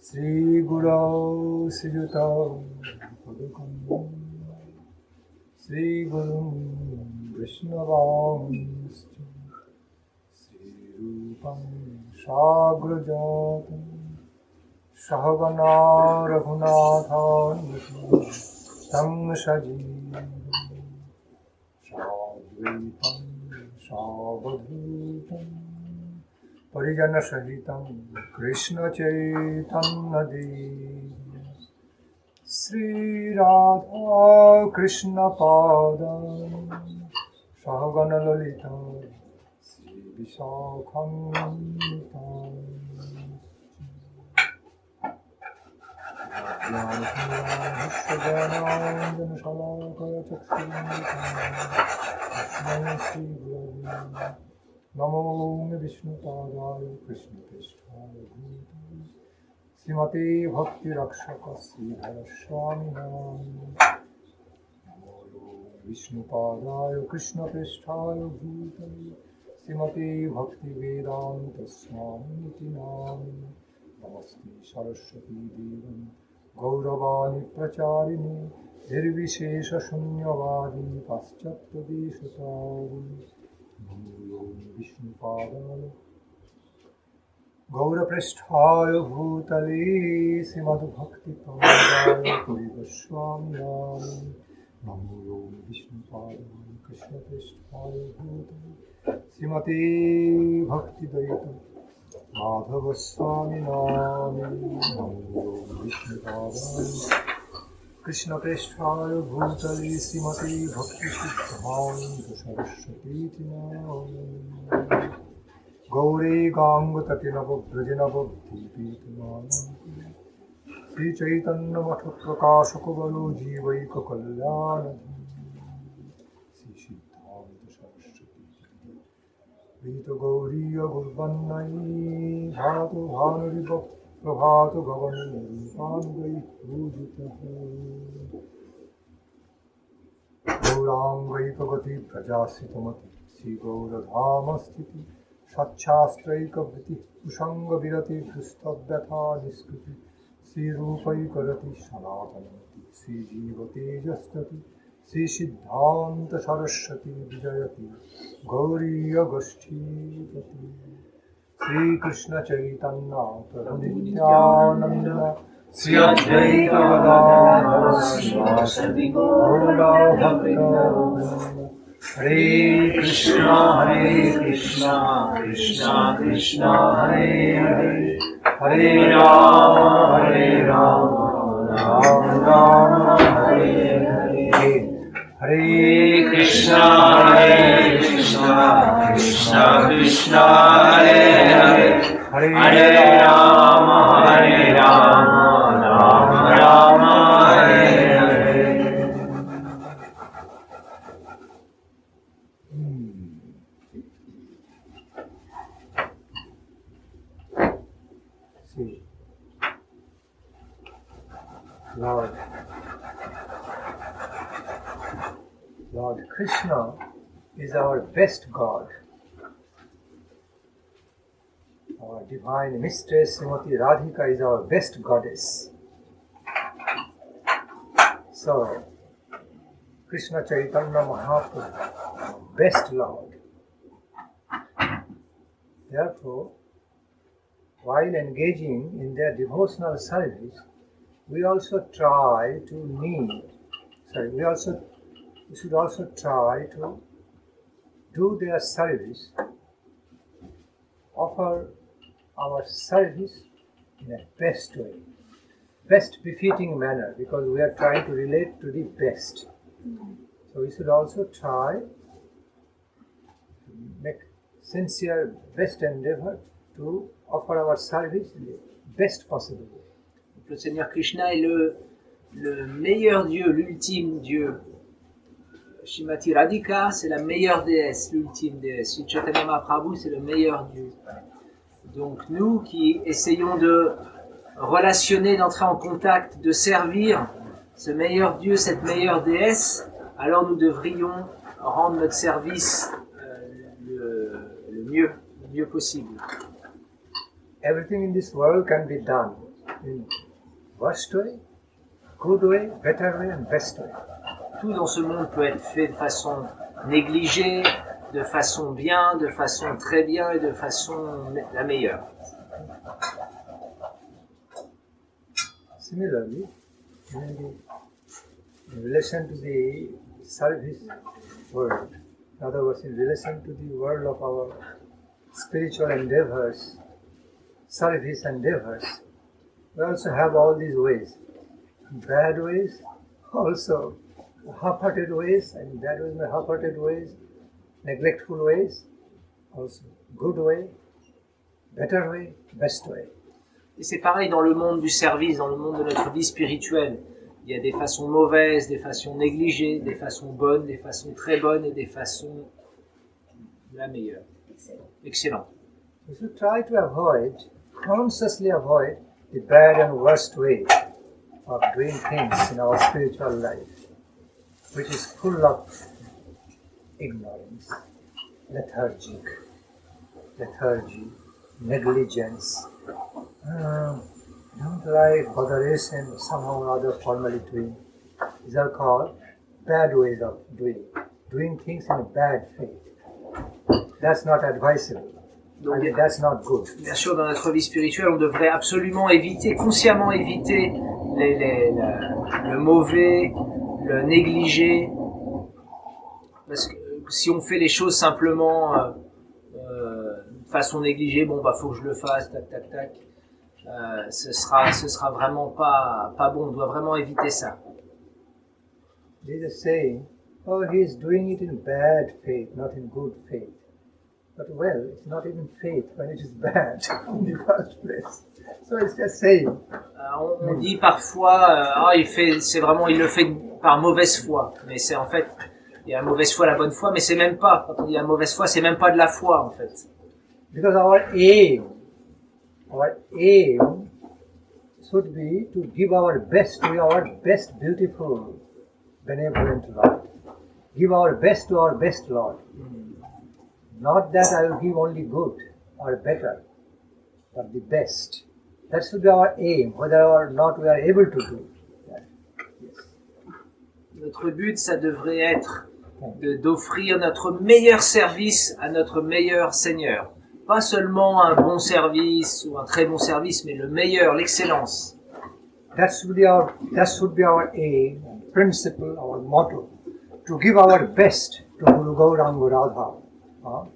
Sri Guru Sijutam Padukam Sri Guru Vishnavam Sri Rupam Shagrajatam Sahagana Raghunathan Tam Sajivam Sadvaitam Savadhutam Parijana Sahitam Krishna Chaitanya Dev Sri Radha Krishna Padam Sahagana Lalita Sri Vishakham Namo Vishnu Padaya Krishna Prishthaya Bhutale Srimati Bhakti Rakshaka Sridhara Swami Namo Vishnu Padaya Krishna Prishthaya Bhutale Srimati Bhakti Vedanta Swami Namaste Saraswati Devam Gauravani Pracharini Nirvishesha Shunyavadi Paschatya Deshatari Namo Vishnu Padaya Gaura Prishthaya Bhutale Srimad Bhakti Padaya Puri Goswami Namo Vishnu Padaya Krishna Prishthaya Bhutale Srimati Bhakti Daita Madhava Swami Namo Vishnu Padaya Krishna Prishthaya Bhutale Srimati Bhakti Siddhanta Saraswati Namo Gauri Ganga Tatinava Brajanava Dipitana Sri Chaitanya Matha Prakashaka Balu Jivaika Kalyana Sri Siddhanta Saraswati Vita Gauriya Gurvannai Bhatu Bhanuriva Prabhatu Gavani Rupangai Pujitaha Gaurangai Pagati Prajasitamati Sri Gauradhamastiti Satchastraika Vriti Ushanga Virati Dustabhyatha Niskriti Sri Rupai Karati Sanatanati Sri Jivati Jastati Sri Siddhanta Saraswati Vijayati Gauriya Goshtipati Sri Krishna Chaitanya Prabhu Nityananda Sri Advaita Gadadhara Srivasadi Gaura Bhakta Hare Krishna Krishna Krishna Hare Hare Hare Rama Rama Rama Hare Hare Hare Krishna Krishna Krishna Hare Hare Hare Rama Rama Rama Hare Hare. See, Lord Krishna is our best God. Our divine mistress Srimati Radhika is our best goddess. So, Krishna Chaitanya Mahaprabhu, our best Lord. Therefore, while engaging in their devotional service, we should also try to do their service, offer our service in a best way, best befitting manner, because we are trying to relate to the best. So we should also try to make sincere best endeavor to offer our service in the best possible way. Le Seigneur Krishna est le meilleur Dieu, l'ultime Dieu. Srimati Radhika, c'est la meilleure déesse, l'ultime déesse. Sri Chaitanya Mahaprabhu, c'est le meilleur Dieu. Donc nous qui essayons de relationner, d'entrer en contact, de servir ce meilleur Dieu, cette meilleure déesse, alors nous devrions rendre notre service le mieux possible. everything in this world can be done in worst way, good way, better way and best way. Tout dans ce monde peut être fait de façon négligée, de façon bien, de façon très bien et de façon la meilleure. Similarly, in relation to the service world, in other words, in relation to the world of our spiritual endeavors, service endeavors, we also have all these ways. Bad ways, also half-hearted ways, and bad ways, half-hearted ways, neglectful ways, also good way, better way, best way. Et c'est pareil dans le monde du service, dans le monde de notre vie spirituelle. Il y a des façons mauvaises, des façons négligées, des façons bonnes, des façons très bonnes et des façons la meilleure. Excellent. We should try to avoid, consciously avoid the bad and worst way of doing things in our spiritual life, which is full of ignorance, lethargy, negligence, don't like botheration, somehow or other formally doing. These are called bad ways of doing things in a bad faith. That's not advisable. Donc, I mean, that's not good. Bien sûr, dans notre vie spirituelle, on devrait absolument éviter, consciemment éviter le mauvais, le négligé. Parce que si on fait les choses simplement de façon négligée, bon, bah, faut que je le fasse, tac, tac, tac. Ce sera vraiment pas bon. On doit vraiment éviter ça. There is a saying, oh, he is doing it in bad faith, not in good faith. But well, it's not even faith when it is bad in the first place. So it's just saying. On dit parfois, il le fait par mauvaise foi. Mais c'est en fait, il y a la mauvaise foi, la bonne foi, mais c'est même pas. Quand on dit la mauvaise foi, c'est même pas de la foi en fait. Because our aim should be to give our best to our best beautiful, benevolent Lord. Give our best to our best Lord. Not that I will give only good or better, but the best. That should be our aim, whether or not we are able to do that. Yes. Notre but, ça devrait être d'offrir notre meilleur service à notre meilleur Seigneur. Pas seulement un bon service ou un très bon service, mais le meilleur, l'excellence. That should be our aim, principle, our motto. To give our best to Guru Gauranga Radha.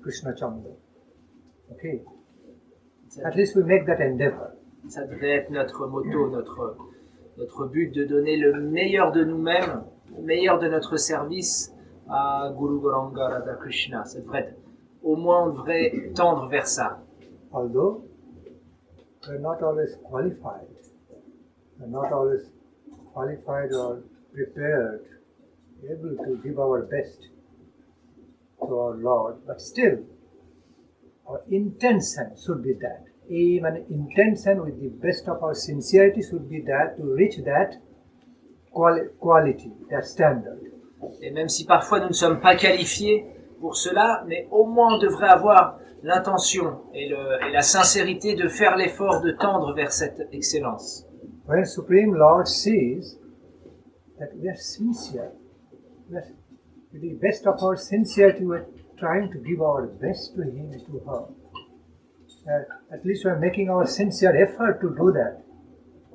Krishna Chandra. Okay. At least we make that endeavor. Ça devrait être notre motto, notre but de donner le meilleur de nous-mêmes, le meilleur de notre service à Guru Gauranga Radha Krishna. Ça devrait être, au moins on devrait tendre vers ça. Although we are not always qualified or prepared, able to give our best to our Lord, but still our intention should be that. Aim and intention with the best of our sincerity should be that, to reach that quality, that standard. Et même si parfois nous ne sommes pas qualifiés pour cela, mais au moins on devrait avoir l'intention et la sincérité de faire l'effort de tendre vers cette excellence. When Supreme Lord sees that we are sincere, with the best of our sincerity, we are trying to give our best to him, to her. At least we are making our sincere effort to do that.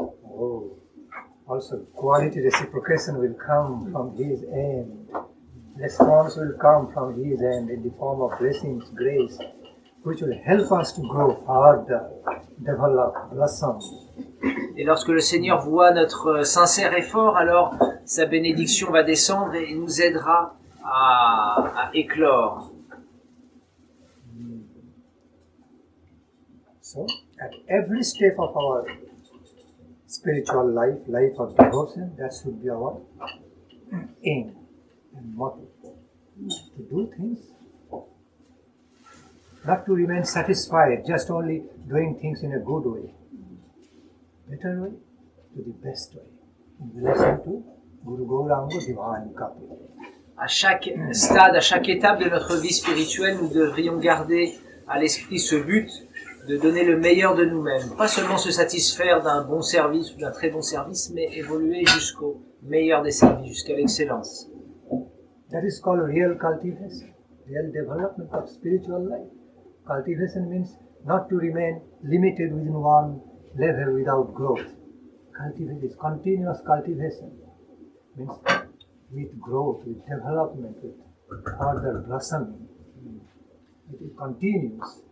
Oh, also quality reciprocation will come from his end. Response will come from his end in the form of blessings, grace, which will help us to grow further, develop, blossom. Et lorsque le Seigneur voit notre sincère effort, alors sa bénédiction va descendre et il nous aidera à éclore. So, at every step of our spiritual life, life of devotion, that should be our aim and motto. To do things, not to remain satisfied, just only doing things in a good way. Better way, to the best way. In relation to Guru Gauranga Divine Couple. À chaque stade, à chaque étape de notre vie spirituelle, nous devrions garder à l'esprit ce but de donner le meilleur de nous-mêmes. Pas seulement se satisfaire d'un bon service ou d'un très bon service, mais évoluer jusqu'au meilleur des services, jusqu'à l'excellence. That is called real cultivation, real development of spiritual life. Cultivation means not to remain limited within one level without growth. Cultivation is continuous cultivation. Means with growth, with development, with further blossoming. It continues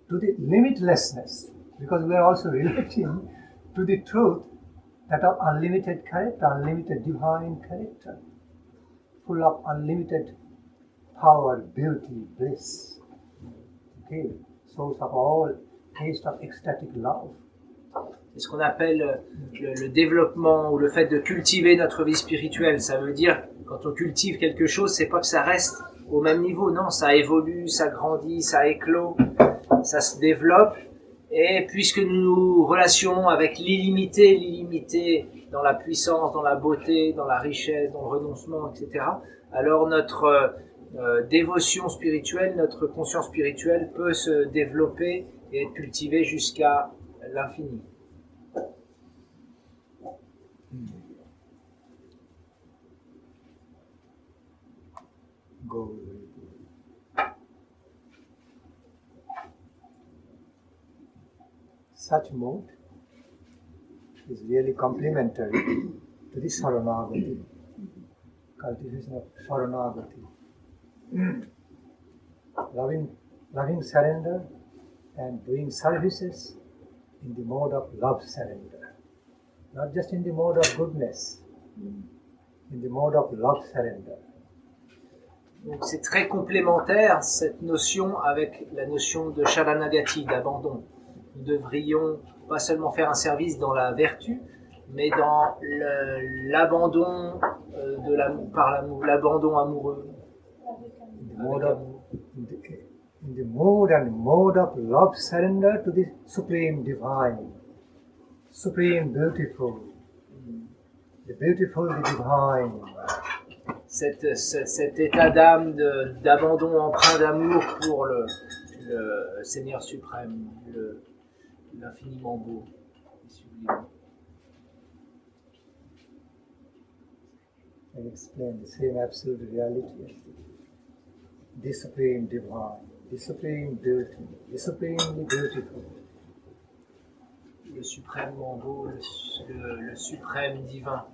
to the limitlessness, because we are also relating to the truth that of unlimited character, unlimited divine character, full of unlimited power, beauty, bliss. Okay, source of all taste of ecstatic love. C'est ce qu'on appelle le développement ou le fait de cultiver notre vie spirituelle. Ça veut dire, quand on cultive quelque chose, c'est pas que ça reste au même niveau, non, ça évolue, ça grandit, ça éclot, ça se développe. Et puisque nous nous relationnons avec l'illimité dans la puissance, dans la beauté, dans la richesse, dans le renoncement, etc., alors notre dévotion spirituelle, notre conscience spirituelle peut se développer et être cultivée jusqu'à l'infini. Go. Such mode is really complementary to the Saranagati, cultivation of Saranagati. Loving surrender and doing services in the mode of love surrender. Not just in the mode of goodness, in the mode of love surrender. Donc c'est très complémentaire cette notion avec la notion de Sharanagati, d'abandon. Nous devrions pas seulement faire un service dans la vertu, mais dans l'abandon par l'amour, l'abandon amoureux. In the mode and mode of love surrender to the supreme divine, supreme beautiful, the beautiful, the divine. Cet état d'âme d'abandon empreint d'amour pour le Seigneur suprême, l'infiniment beau et sublime. I explain the same absolute reality, the supreme divine, the supreme beauty, the supremely beautiful. Le suprêmement beau, le suprême divin.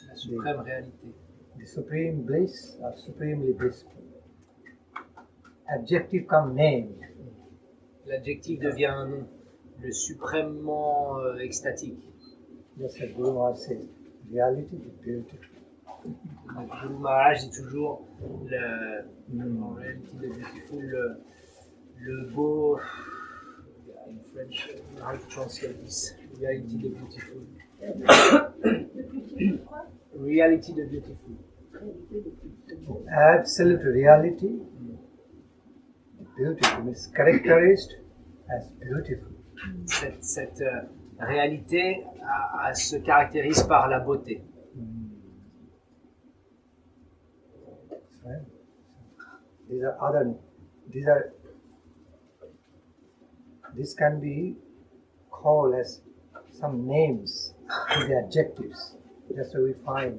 La suprême réalité. The supreme bliss or supremely blissful. Adjective come name. L'adjectif devient un nom. Le suprêmement extatique. Just as Guru Maharaj says, reality is beautiful. Le Guru Maharaj dit toujours en réalité le beautiful, le beau. In French, how to translate this? Reality the beautiful. Reality the beautiful. Absolute reality, beautiful is characterized as beautiful. Cette réalité se caractérise par la beauté. This can be called as some names to the adjectives. Just so we find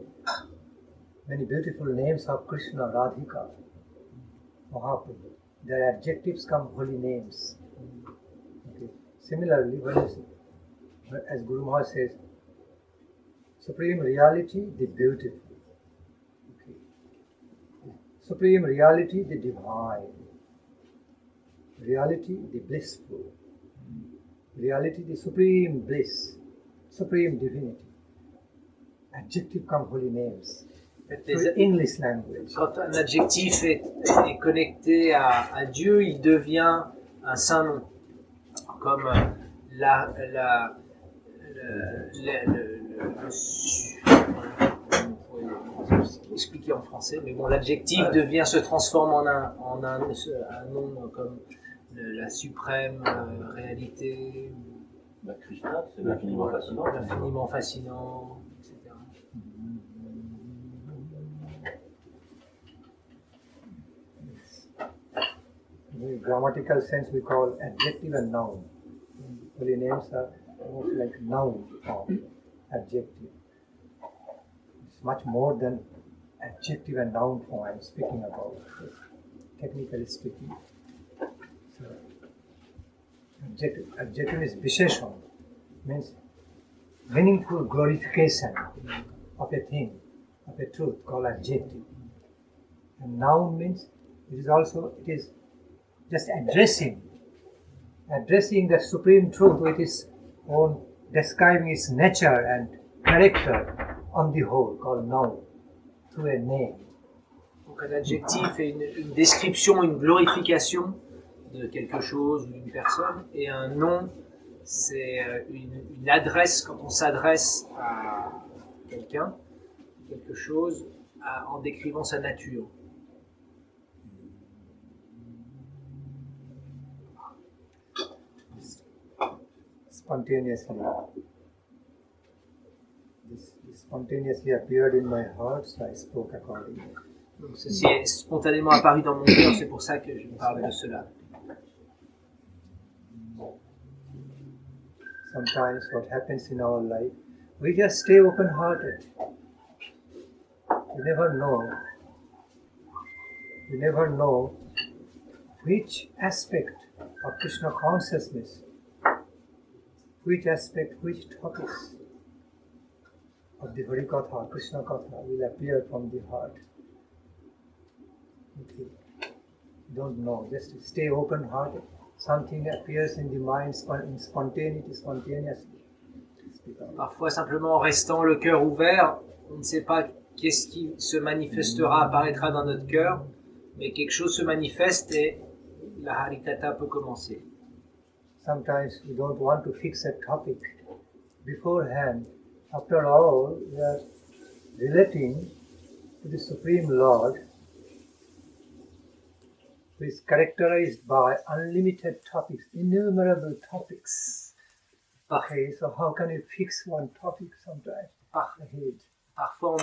many beautiful names of Krishna, Radhika, Mahaprabhu. Their adjectives come holy names. Okay. Similarly, as Guru Maharaj says, supreme reality, the beautiful. Okay. Supreme reality, the divine. Reality, the blissful. Reality, the supreme bliss, supreme divinity. Adjective come holy names. The English language. Quand un adjectif est connecté à Dieu, il devient un saint nom. Comme expliquer en français, mais bon, l'adjectif se transforme en un nom comme la suprême réalité. Krishna, c'est l'infiniment fascinant. L'infiniment fascinant, etc. In grammatical sense, we call adjective and noun. Holy names are more like noun form, adjective. It's much more than adjective and noun form I'm speaking about, technically speaking. So, adjective is vishesham, means meaningful glorification of a thing, of a truth, called adjective. And noun means it is just addressing the supreme truth with its own, describing its nature and character on the whole, called noun, through a name. Donc un adjectif est une description, une glorification de quelque chose ou d'une personne, et un nom, c'est une adresse quand on s'adresse à quelqu'un, quelque chose, en décrivant sa nature. Spontaneously appeared in my heart, so I spoke accordingly. Donc ceci est spontanément apparu dans mon cœur, c'est pour ça que je parle de cela. Sometimes what happens in our life, we just stay open-hearted. We never know which aspect of Krishna consciousness, which topics of the Harikatha, Krishna Katha will appear from the heart. Okay. Don't know, just stay open-hearted. Something appears in the mind spontaneously. Parfois, simplement en restant le cœur ouvert, on ne sait pas qu'est-ce qui se manifestera, apparaîtra dans notre cœur, mais quelque chose se manifeste et la Harikatha peut commencer. Sometimes we don't want to fix a topic beforehand. After all, we are relating to the Supreme Lord, who is characterized by unlimited topics, innumerable topics. Okay, so how can you fix one topic sometimes? Parfois,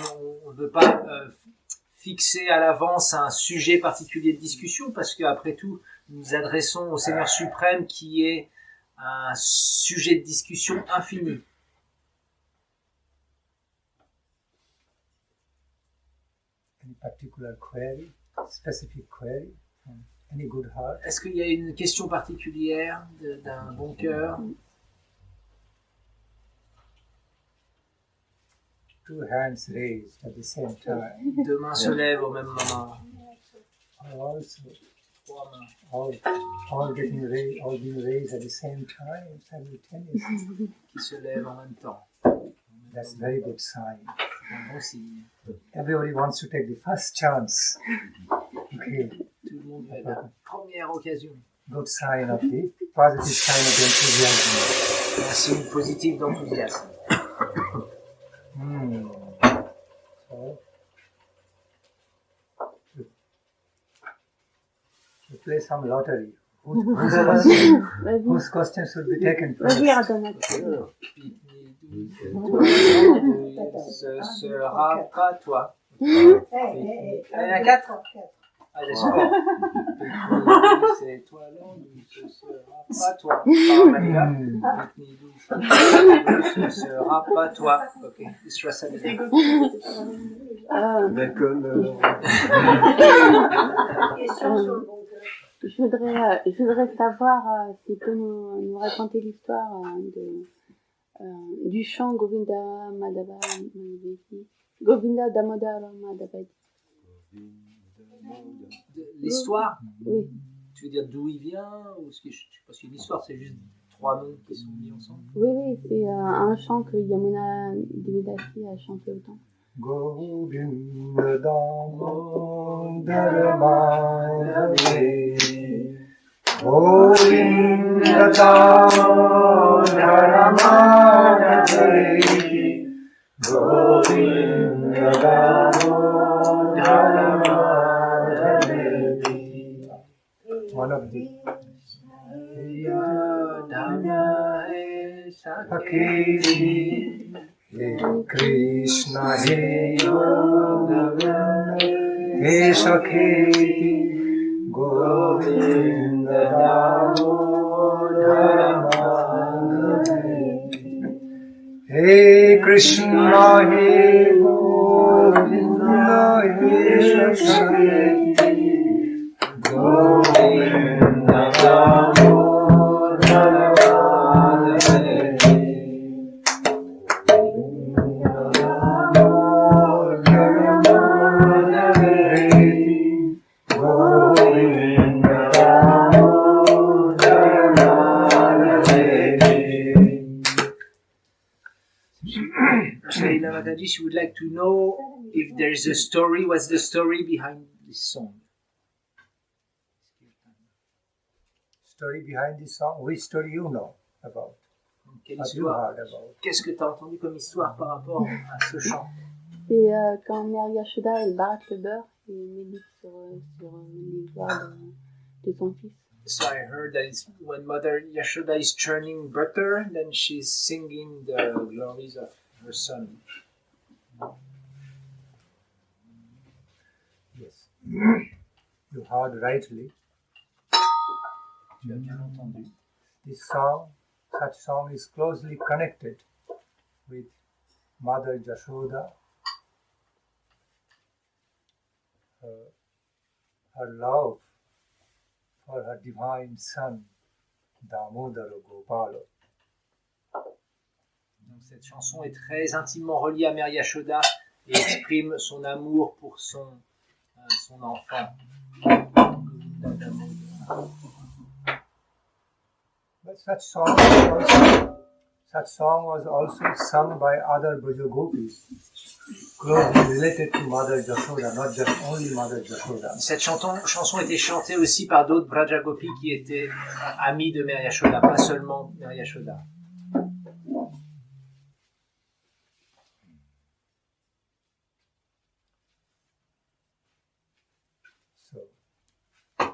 on ne veut pas fixer à l'avance un sujet particulier de discussion, parce qu'après tout, nous nous adressons au Seigneur suprême qui est un sujet de discussion infini. Any particular query, specific query? Any good heart? Est-ce qu'il y a une question particulière d'un bon cœur? Two hands raised at the same time. Deux mains se lèvent au même moment. Also, Trois mains. all being raised at the same time, simultaneously. Qui se lèvent en même temps. That's a very good sign. C'est un bon signe. Everybody wants to take the first chance. Okay. Tout le monde veut la première occasion. Good sign of the positive sign of enthusiasm. Un signe positif d'enthousiasme. So, to play some lottery. Whose question should be taken first? Vas-y, Radharani. Ce sera pas toi. Il y en a 4. Ah, j'espère. C'est toi là, ce sera pas toi. Ce sera pas toi. Ok, je vois ça bien. Je voudrais savoir s'il peut nous raconter l'histoire du chant Govinda, Madhaveti. Govinda, Damodara, Madhaveti. L'histoire? Oui. Tu veux dire d'où il vient? Ou ce que je sais pas si une histoire, c'est juste 3 noms qui sont mis ensemble. Oui, c'est un chant que Yamuna Devidasi a chanté autant. Govinda Damodara Madhaveti, Govinda Damodara Madhaveti, Govinda Damodara Madhaveti. One of the Sakhi, Hey Krishna, Hey Govinda, Hey Sakhi, Govinda. Hey Krishna, Hey Govinda, Hey Srimati Govinda Damodara Madhaveti Srila Mataji, she would like to know if there is a story. What's the story behind this song? Story behind this song? Which story you know about? Quelle What you histoire? heard about? Qu'est-ce que tu as entendu comme histoire par rapport à ce chant? C'est quand Mère Yashoda, elle baratte le beurre et médite sur l'histoire de son fils. So I heard that it's when Mother Yashoda is churning butter, then she's singing the glories of her son. Yes. You heard rightly. Tu as bien entendu. This song, such song is closely connected with Mother Yashoda, her love for her divine son, Damodara Gopala. Donc cette chanson est très intimement reliée à Mère Yashoda et exprime son amour pour son enfant. But such song was also sung by other Braja Gopis, closely related to Mother Yashoda, not just only Mother Yashoda. Cette chanson était chantée aussi par d'autres Braja Gopis qui étaient amis de Mère Yashoda, pas seulement Mère Yashoda. So,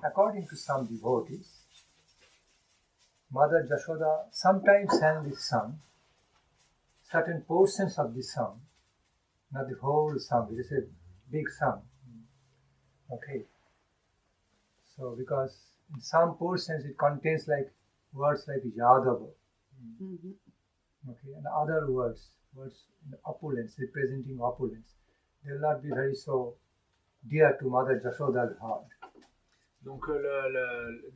according to some devotees, Mother Yashoda sometimes sang this song, certain portions of the song, not the whole song, it is a big song. Okay. So, because in some portions it contains like words like Yadava, okay, and other words in opulence, representing opulence, they will not be very so dear to Mother Yashoda's heart. Donc,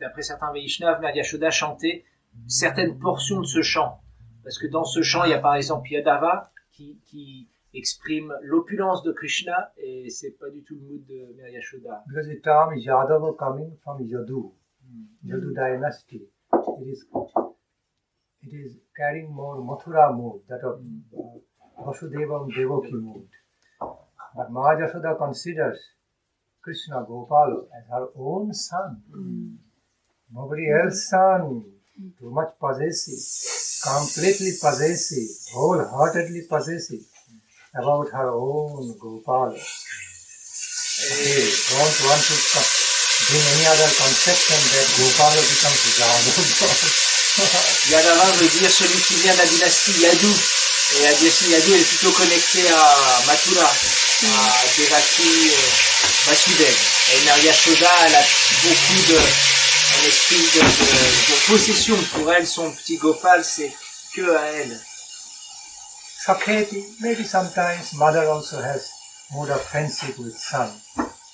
d'après certains Vaishnavas, Mère Yashoda chantait certaines portions de ce chant. Parce que dans ce chant, il y a par exemple Yadava qui exprime l'opulence de Krishna et c'est pas du tout le mood de Mère Yashoda. Because the term is Yadava coming from Yadu, Yadu dynasty. It is carrying more Mathura mood, that of Vasudevam Devaki mood. But Mother Yashoda considers Krishna Gopala as her own son. Nobody else's son. Too much possessive, completely possessive, wholeheartedly possessive about her own Gopala. Okay, don't want to bring any other conception that Gopala becomes Yadava. Yadava veut dire celui qui vient de la dynastie Yadu. Et la dynastie Yadu est plutôt connectée à Mathura, à Devaki, Vasudev. Et Mère Yashoda, elle a beaucoup un esprit de possession. Pour elle, son petit Gopal, c'est que à elle. Sakheti, maybe sometimes mother also has mood of friendship with son.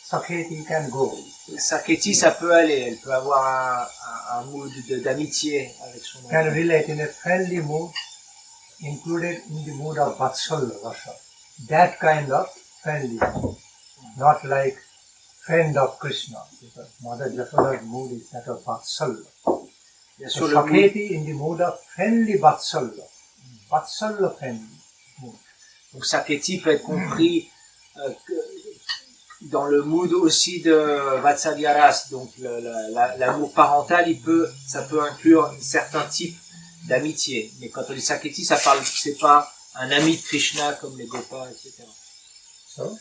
Sakheti can go. Saketi, ça peut aller. Elle peut avoir un mood d'amitié avec son enfant. Can relate in a friendly mood, included in the mood of Vatsalya Rasa. That kind of friendly mood. Not like friend of Krishna, because Mother Yashoda's mood is that of Vatsalya. So Sakheti in the mood of friendly Vatsalya. Vatsalya friendly mood. Donc Saketi peut être compris dans le mood aussi de Vatsalyaras, donc l'amour parental, ça peut inclure un certain type d'amitié. Mais quand on dit Saketi, c'est pas un ami de Krishna comme les Gopas, etc. So,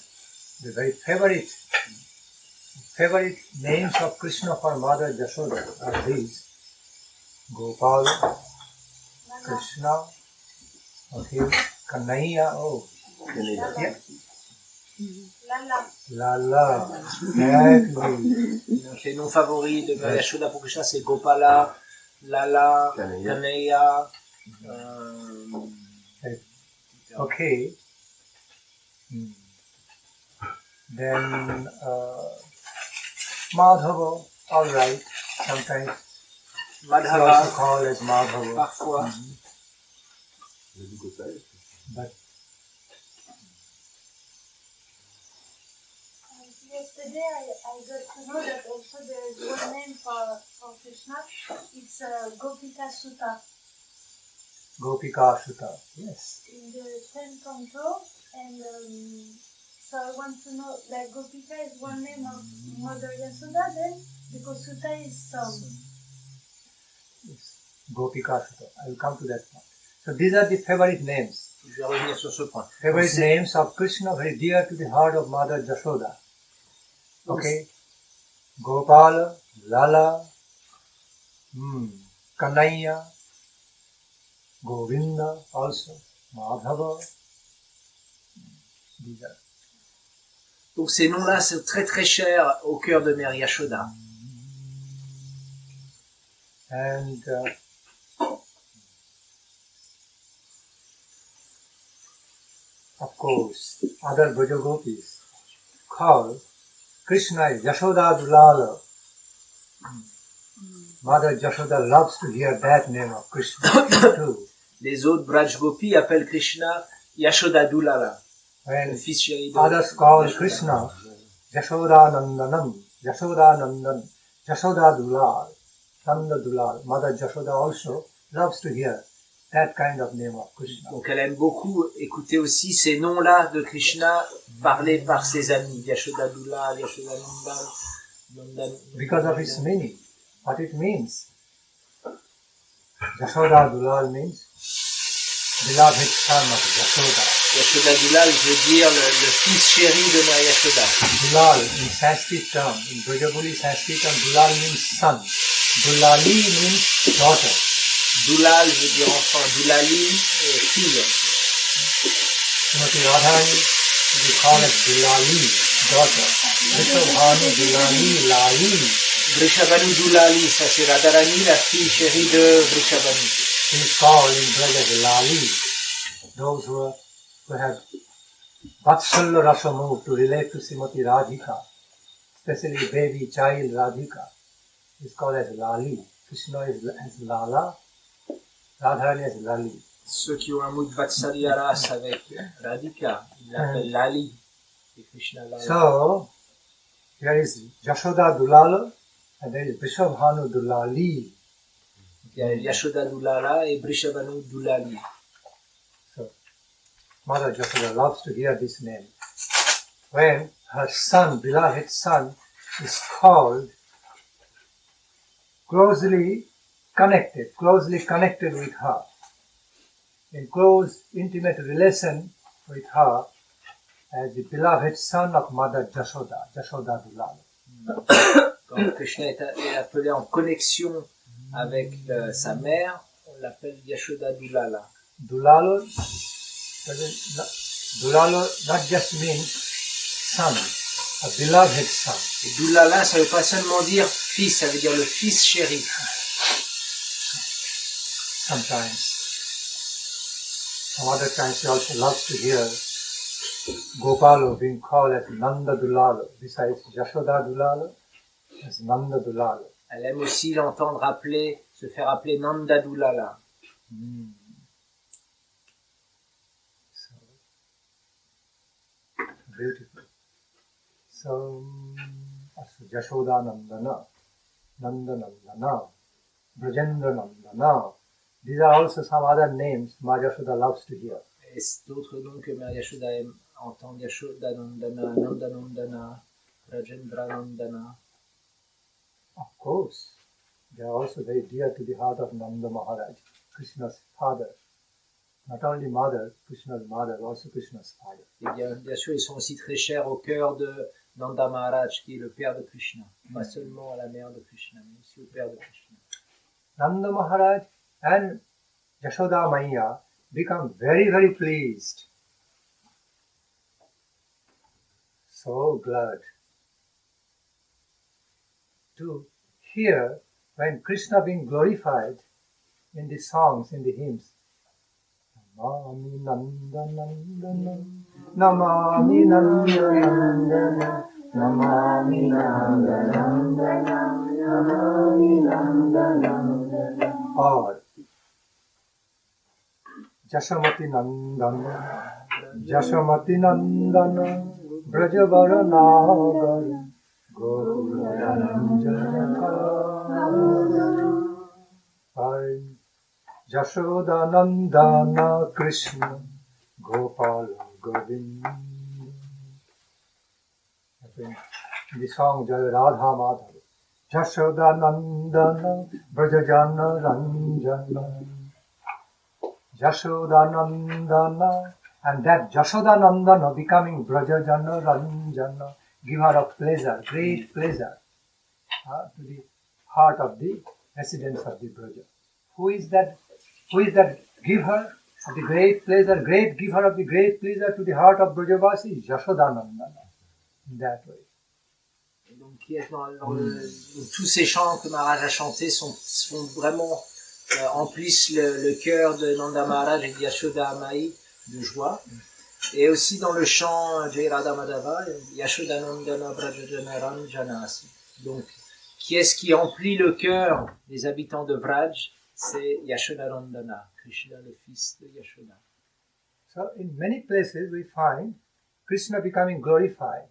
the very favorite names of Krishna for Mother Yashoda are these: Gopal, Krishna, okay, Kanhaiya, Lala. Exactly. Donc les noms favoris de Mère Yashoda pour Krishna, c'est Gopala, Lala, Kaneya. Okay. Then Madhava, all right. Sometimes we also Madhava, call it Madhava. parfois. But Yesterday I got to know that also there is one name for Krishna. It's Gopika Sutta. Gopika Sutta, yes. In the 10th canto, and so I want to know, like Gopika is one name of Mother Yashoda then, because Sutta is song. Yes. Gopika Sutta. I will come to that point. So these are the favorite names. Je vais revenir sur ce point. Favorite names of Krishna, very dear to the heart of Mother Yashoda. Okay? Gopala, Lala, Kanaya, Govinda also, Madhava. These are. Donc ces noms-là sont très très chers au cœur de Mère Yashoda. And of course, other Brajagopis call Krishna is Yashoda Dulala. Mother Yashoda loves to hear that name of Krishna too. Les autres Braj Gopis appellent Krishna Yashoda Dulala, le When fils chéri de others call Yashoda. Krishna Yashoda Nandanam, Yashoda Nandan, Yashoda Dulal, Nanda Dulal. Mother Yashoda also loves to hear that kind of name of Krishna. Donc elle aime beaucoup écouter aussi ces noms-là de Krishna parlés par ses amis. Yashoda Dulal, Yashoda Nandan. Because of its meaning, what it means. Yashoda Dulal means beloved son of Yashoda. Yashoda Dulal veut dire le fils chéri de Mère Yashoda. Dulal in Sanskrit term, in Brajabuli Sanskrit term, Dulal means son. Dulali means daughter. Dulal veut dire enfant, Dulali, fille. Srimati Radharani, we call it Dulali, daughter. Vishabhanu Dulali, Lali. Vrishabhanu Dulali, ça c'est Radharani, la fille chérie de Vrishabhanu. She is called in Braja Lali. Those who have Vatsalya Rasa move to relate to Srimati Radhika, especially baby child Radhika, is called as Lali. Krishna is as Lala, Radharani as Lali. Ceux qui ont un mood Vatsalya Ras avec Radhika, ils l'appellent Lali. Et Krishna Lala. So, there is Yashoda Dulala and there is Vishabhanu Dulali. Il y a Yashoda Dulala et Vrishabhanu Dulali. So, Mother Yashoda loves to hear this name. When her son, beloved son, is called closely connected with her, in close, intimate relation with her, as the beloved son of Mother Yashoda, Yashoda Dulala. Quand Krishna est appelé en connexion avec sa mère, on l'appelle Yashoda Dulala. Dulala not just means son, a beloved son. Et Dulala, ça veut pas seulement dire fils, ça veut dire le fils chéri. Sometimes, some other times she also loves to hear Gopala being called as Nanda Dulala, besides Yashoda Dulala, as Nanda Dulala. Elle aime aussi l'entendre se faire appeler Nanda Dulala. So beautiful. So, Yashoda Nandana, Nanda Nandana, Brajendra Nandana. These are also some other names Mother Yashoda loves to hear. Et d'autres noms que Mère Yashoda aime entendre, Yashoda Nandana, Nanda Nandana, Rajendra Nandana. Of course, they are also very dear to the heart of Nanda Maharaj, Krishna's father. Not only mother, Krishna's mother, also Krishna's father. Et bien sûr, ils sont aussi très chers au cœur de Nanda Maharaj, qui est le père de Krishna. Pas seulement à la mère de Krishna, mais aussi au père de Krishna. Nanda Maharaj and Yashoda Maya become very, very pleased so glad to hear when Krishna being glorified in the songs, in the hymns. Namami Nandanandana, Namami Nandanandana, Namami Nandanandana, Namami Nandanandana. Or Jashamati Nandana, Jashamati Nandana, Brajavara Nagar, Govinda. Yashoda Nandana Krishna Gopala Govinda. In the song Radha Madhava, Yashoda Nandana Brajajana Ranjana. Yashoda Nandana, and that Yashoda Nandana becoming Brajajana Ranjana, giver of pleasure, great pleasure to the heart of the residents of the Braja. Who is that giver of the great pleasure, great giver of the great pleasure to the heart of Brajavasi? Yashoda Nandana. In that way. Donc, tous ces chants que Maharaj a chantés font vraiment emplissent le cœur de Nanda Maharaj et de Yashoda Maï de joie. Et aussi dans le chant Jai Radha Madhava, Yashoda Nandana Brajajana Ranjanasi. Donc, qui est-ce qui emplit le cœur des habitants de Vraj? C'est Yashoda Nandana, Krishna le fils de Yashoda. So in many places we find Krishna becoming glorified,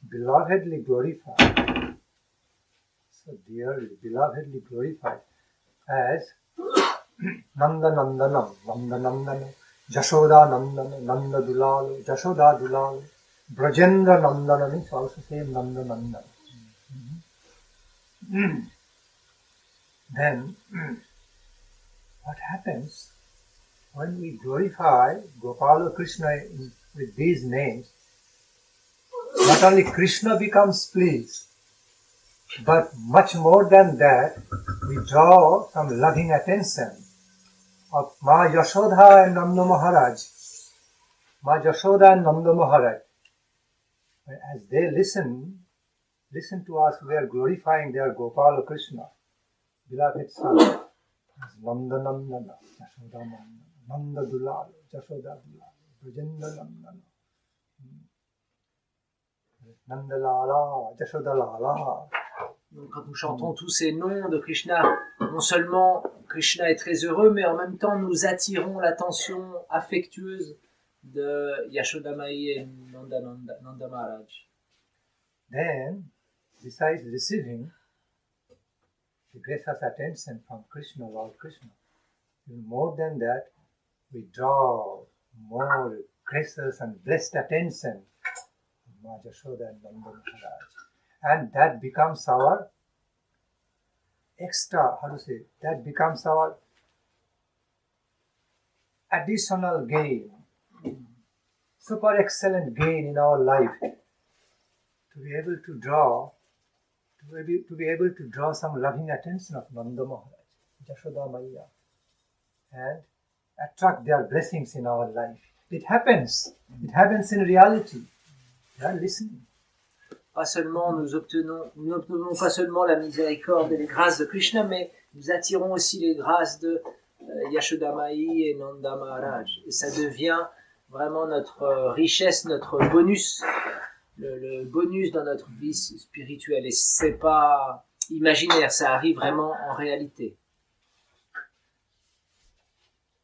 belovedly glorified, so dearly, belovedly glorified as Nanda Nandanam, Nanda Nandana, Yashoda Nandana, Nanda Dulal, Yashoda Dulal, Brajendra Nandana means also same Nanda Nandana. Then what happens when we glorify Gopala Krishna with these names? Not only Krishna becomes pleased, but much more than that, we draw some loving attention of Ma Yashoda and Nanda Maharaj. Ma Yashoda and Nanda Maharaj. As they listen to us, we are glorifying their Gopala Krishna, beloved son, as Nanda Nandana, Yashoda Nandana, Nanda Dulal, Yashoda Dulal, Brajendra Nandana, Nanda Lala, Yashoda Lala. Donc, quand nous chantons tous ces noms de Krishna, non seulement Krishna est très heureux, mais en même temps nous attirons l'attention affectueuse de Yashoda Maï et Nanda Maharaj. Then, besides receiving the gracious attention from Krishna, Lord Krishna, even more than that, we draw more gracious and blessed attention from Ma Yashoda and Nanda Maharaj. And that becomes our extra, that becomes our additional gain, super excellent gain in our life, to be able to draw some loving attention of Nanda Maharaj, Yashoda Maya, and attract their blessings in our life. It happens in reality. They are listening. Pas seulement nous n'obtenons pas seulement la miséricorde et les grâces de Krishna, mais nous attirons aussi les grâces de Yashoda Maï et Nanda Maharaj. Et ça devient vraiment notre richesse, notre bonus, le bonus dans notre vie spirituelle. Et c'est pas imaginaire, ça arrive vraiment en réalité.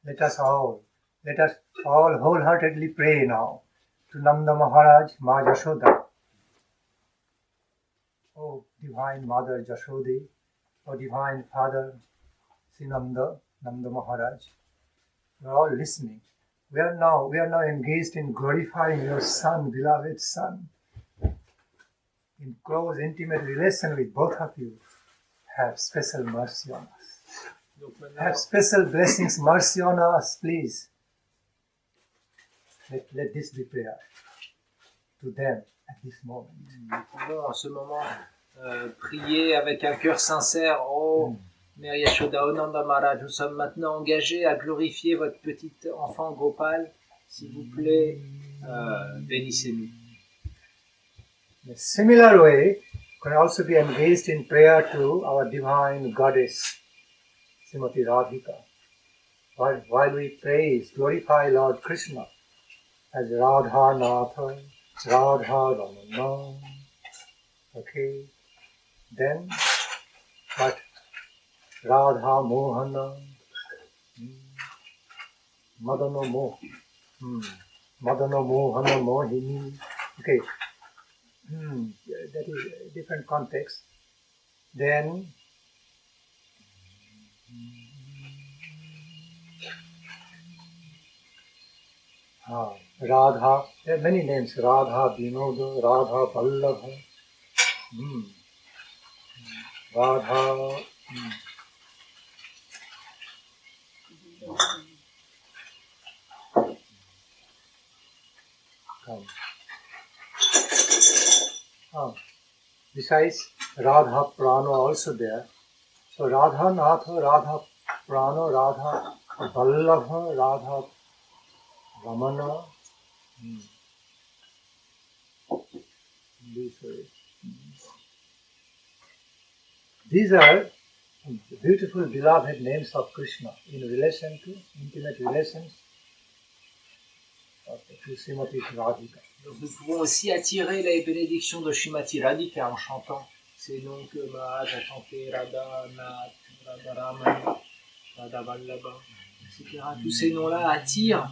Let us all wholeheartedly pray now to Nanda Maharaj, Ma Yashoda. Oh, Divine Mother Yashodi, oh, Divine Father Nanda Maharaj, we are all listening. We are now engaged in glorifying your son, beloved son, in close, intimate relation with both of you. Have special mercy on us. Have special blessings, mercy on us, please. Let this be prayer to them at this moment. Nous pouvons en ce moment prier avec un cœur sincère. Oh, Mère Yashoda, oh Nanda Maharaj, nous sommes maintenant engagés à glorifier votre petit enfant Gopal. S'il vous plaît, bénissez-nous. In a similar way, can also be engaged in prayer to our divine goddess, Srimati Radhika. While we praise, glorify Lord Krishna as Radha Natha, Radha Ramana, okay, then but Radha Mohana, Madano Mohana Mohini, okay, that is a different context. Then Radha, there are many names, Radha Vinoda, Radha Vallabha, Radha, besides Radha Prana also there. So Radha Natha, Radha Prana, Radha Vallabha, Radha Ramana, these are beautiful beloved names of Krishna in relation to intimate relations to Srimati Radhika. Donc nous pouvons aussi attirer les bénédictions de Srimati Radhika en chantant ces noms que Maharaj a chanté, Radha, Nath, Radha Raman, Radha Vallabha, etc. Tous ces noms-là attirent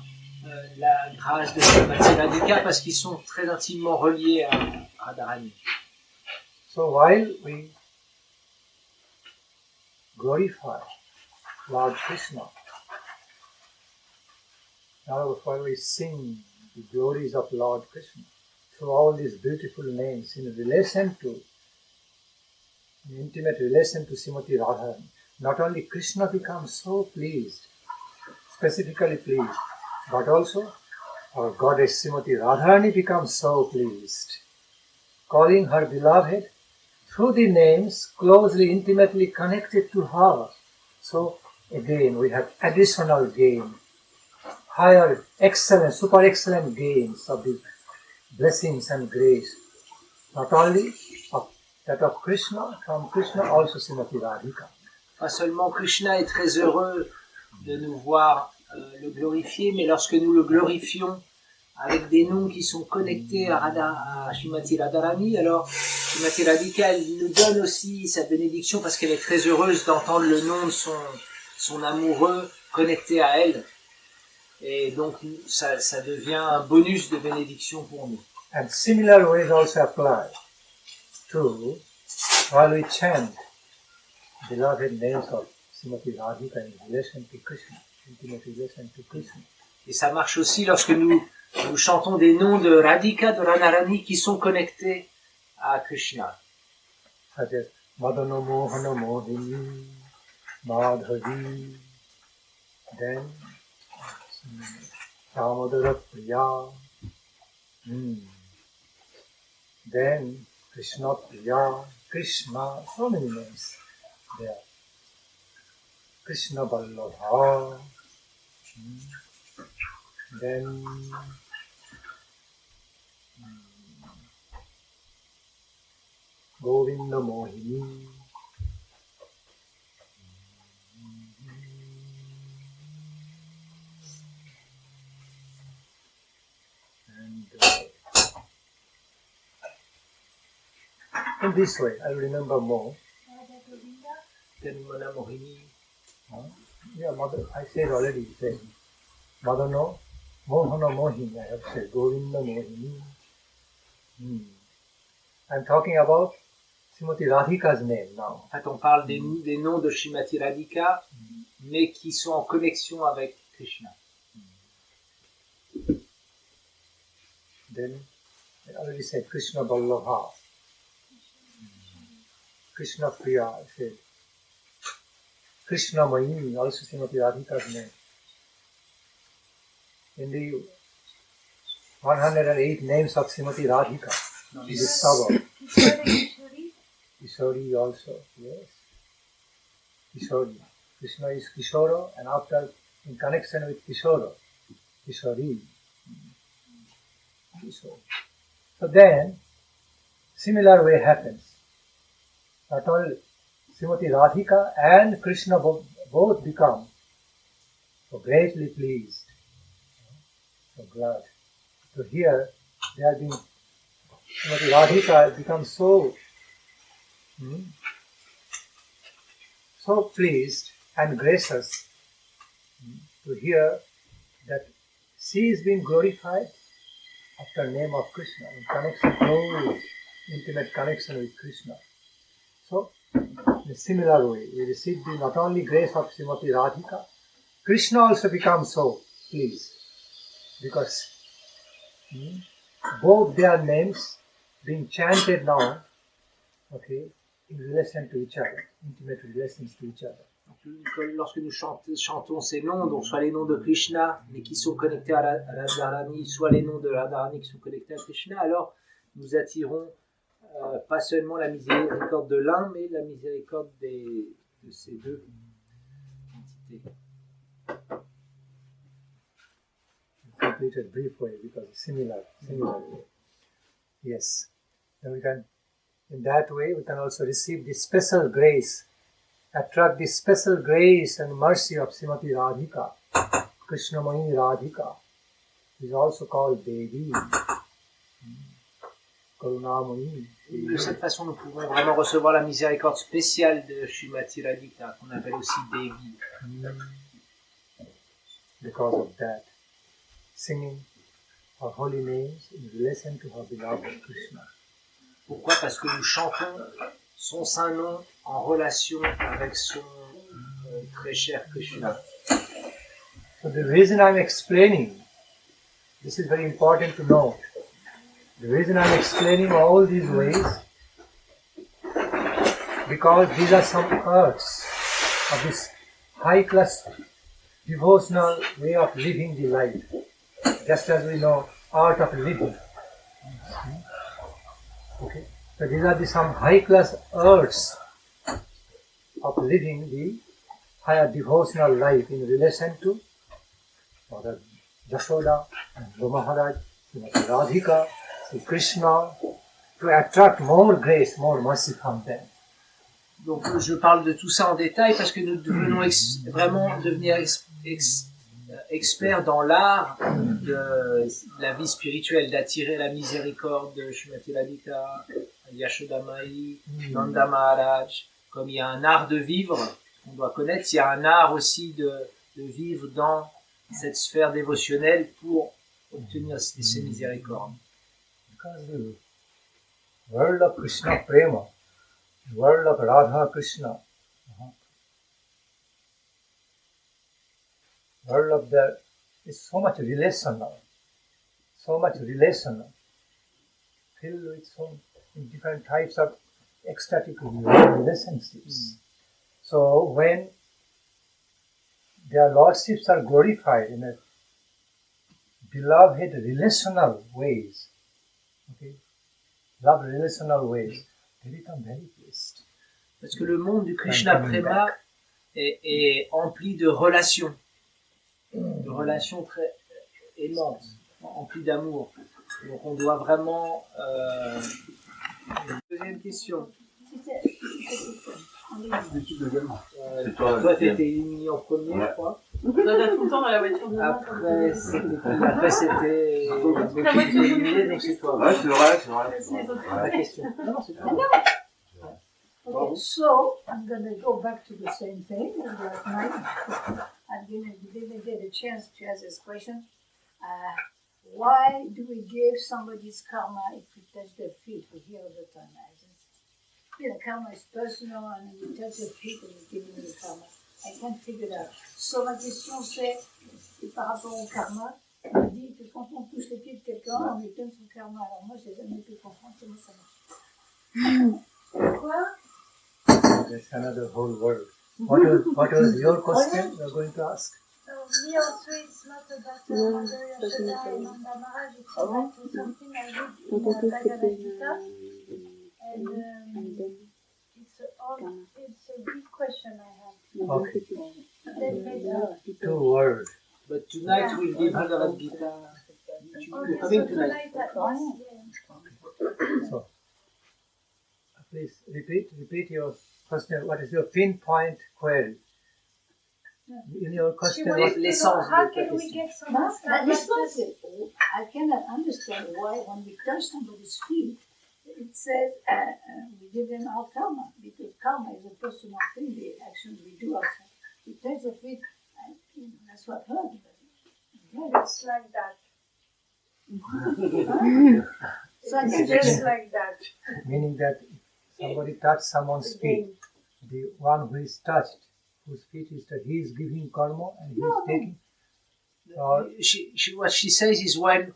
la grâce de Srimati Radhika parce qu'ils sont très intimement reliés à Radharani. So while we glorify Lord Krishna, now while we sing the glories of Lord Krishna through all these beautiful names in relation to, in intimate relation to Srimati Radharani, not only Krishna becomes so pleased, specifically pleased, but also our goddess Srimati Radharani becomes so pleased, calling her beloved through the names closely, intimately connected to her. So again we have additional gain, higher, excellent, super excellent gains of the blessings and grace, not only of that of Krishna, from Krishna, also Srimati Radhika. Pas seulement Krishna est très heureux de nous voir le glorifier, mais lorsque nous le glorifions avec des noms qui sont connectés à Srimati Radharani, alors Srimati Radhika elle nous donne aussi sa bénédiction parce qu'elle est très heureuse d'entendre le nom de son amoureux connecté à elle. Et donc ça devient un bonus de bénédiction pour nous. And similar ways also apply to while we chant beloved names of Srimati Radhika in relation to Krishna, intimate relation to Krishna. Et ça marche aussi lorsque nous chantons des noms de Radhika, de Radharani qui sont connectés à Krishna. Such as Madano Mohana Mohini, Madhavi, then Damodara Priya, then Krishna Priya, Krishna, so many names there. Krishna Vallabha, then Govinda Mohini, and in this way I remember more. Then Mana Mohini. Yeah, Mother, I said already, Madano Mohana Mohini, I have said, Govinda Mohini. I'm talking about Srimati Radhika's name now. En fait, on parle des noms de Srimati Radhika, mais qui sont en connexion avec Krishna. Then, I already said Krishna Vallabha, Krishna Priya, I said. Krishna Mayini, also Srimati Radhika's name. In the 108 names of Srimati Radhika, we discover Kishori also, yes. Kishori. Krishna is Kishoro, and after, in connection with Kishoro, Kishori. Kishori. So then, similar way happens. Not only Srimati Radhika and Krishna both become so greatly pleased, so glad to hear they have been. Srimati Radhika has become so pleased and gracious to hear that she is being glorified after the name of Krishna, in connection, close, intimate connection with Krishna. So, in a similar way, we receive not only grace of Srimati Radhika, Krishna also becomes so pleased, because both their names being chanted now, okay, in relation to each other, intimate relations to each other. Lorsque nous chantons ces noms, donc soit les noms de Krishna, mais qui sont connectés à Radharani, soit les noms de Radharani qui sont connectés à Krishna, alors nous attirons pas seulement la miséricorde de l'un, mais la miséricorde de ces deux entités. Completed brief way, because it's similar way. Yes. Then we can, in that way, we can also receive the special grace, attract the special grace and mercy of Srimati Radhika, Krishnamani Radhika, is also called Devi, Karunamani. De cette façon, nous pouvons vraiment recevoir la miséricorde spéciale de Srimati Radhika, qu'on appelle aussi Devi. Because of that, singing her holy names in relation to her beloved Krishna. Pourquoi? Parce que nous chantons son saint nom en relation avec son très cher Krishna. So the reason I'm explaining, this is very important to know. The reason I'm explaining all these ways, because these are some arts of this high class devotional way of living the life. Just as we know art of living. Okay. So these are some high class arts of living the higher devotional life in relation to Mother Yashoda and Maharaj, Srimati Radhika, Sri Krishna, to attract more grace, more mercy from them. Donc je parle de tout ça en détail parce que nous devenons vraiment devenir experts dans l'art de la vie spirituelle, d'attirer la miséricorde de Srimati Radhika, Yashoda Mai, Nanda Maharaj. Comme il y a un art de vivre qu'on doit connaître, il y a un art aussi de vivre dans cette sphère dévotionnelle pour obtenir ces miséricordes. Because the world of Krishna Prema, the world of Radha Krishna, world of that is so much relational, filled with so different types of ecstatic relationships. So when their lordships are glorified in a beloved relational ways, okay, love relational ways, they become very pleased. Parce que le monde du Krishna Prema est empli de relations très aimantes, emplies d'amour. Donc on doit vraiment... Deuxième question. Toi, tu étais éliminé en premier, je crois. On regarde tout le temps dans la voiture de Après, c'était éliminé, donc c'est toi. Ouais, c'est vrai. La question. Non, c'est toi. Okay, so I'm going to go back to the same thing as last night. I didn't get a chance to ask this question. Why do we give somebody's karma if we touch their feet? We hear all the time. The karma is personal, and you touch their feet and you give them the karma. I can't figure it out. So ma question c'est par rapport au karma, on dit que quand on touche les pieds de quelqu'un, on lui donne son karma. Alors moi, j'ai jamais pu comprendre comment ça marche. Pourquoi? That's another whole world. What was your question you're going to ask? Me also, it's not about Mother Yashoda and Nanda Maharaj, it's about something I read in Bhagavad Gita. And it's a big question I have. Okay. 2 words. But tonight we'll give Bhagavad Gita. Okay, so tonight, yes. So, Please repeat your question. What is your pinpoint query? In your question, She what, wants to know l'essence how de ta can we question. get some No, karma this was just- it. I cannot understand why when we touch somebody's feet, it says we give them our karma, because karma is a personal thing, the actions we do ourselves. We touch the feet, and that's what I heard. It's like that. So It's just like that. meaning that somebody touched someone's feet, the one who is touched, whose feet is touched, he is giving karma and he is taking. Or What she says is when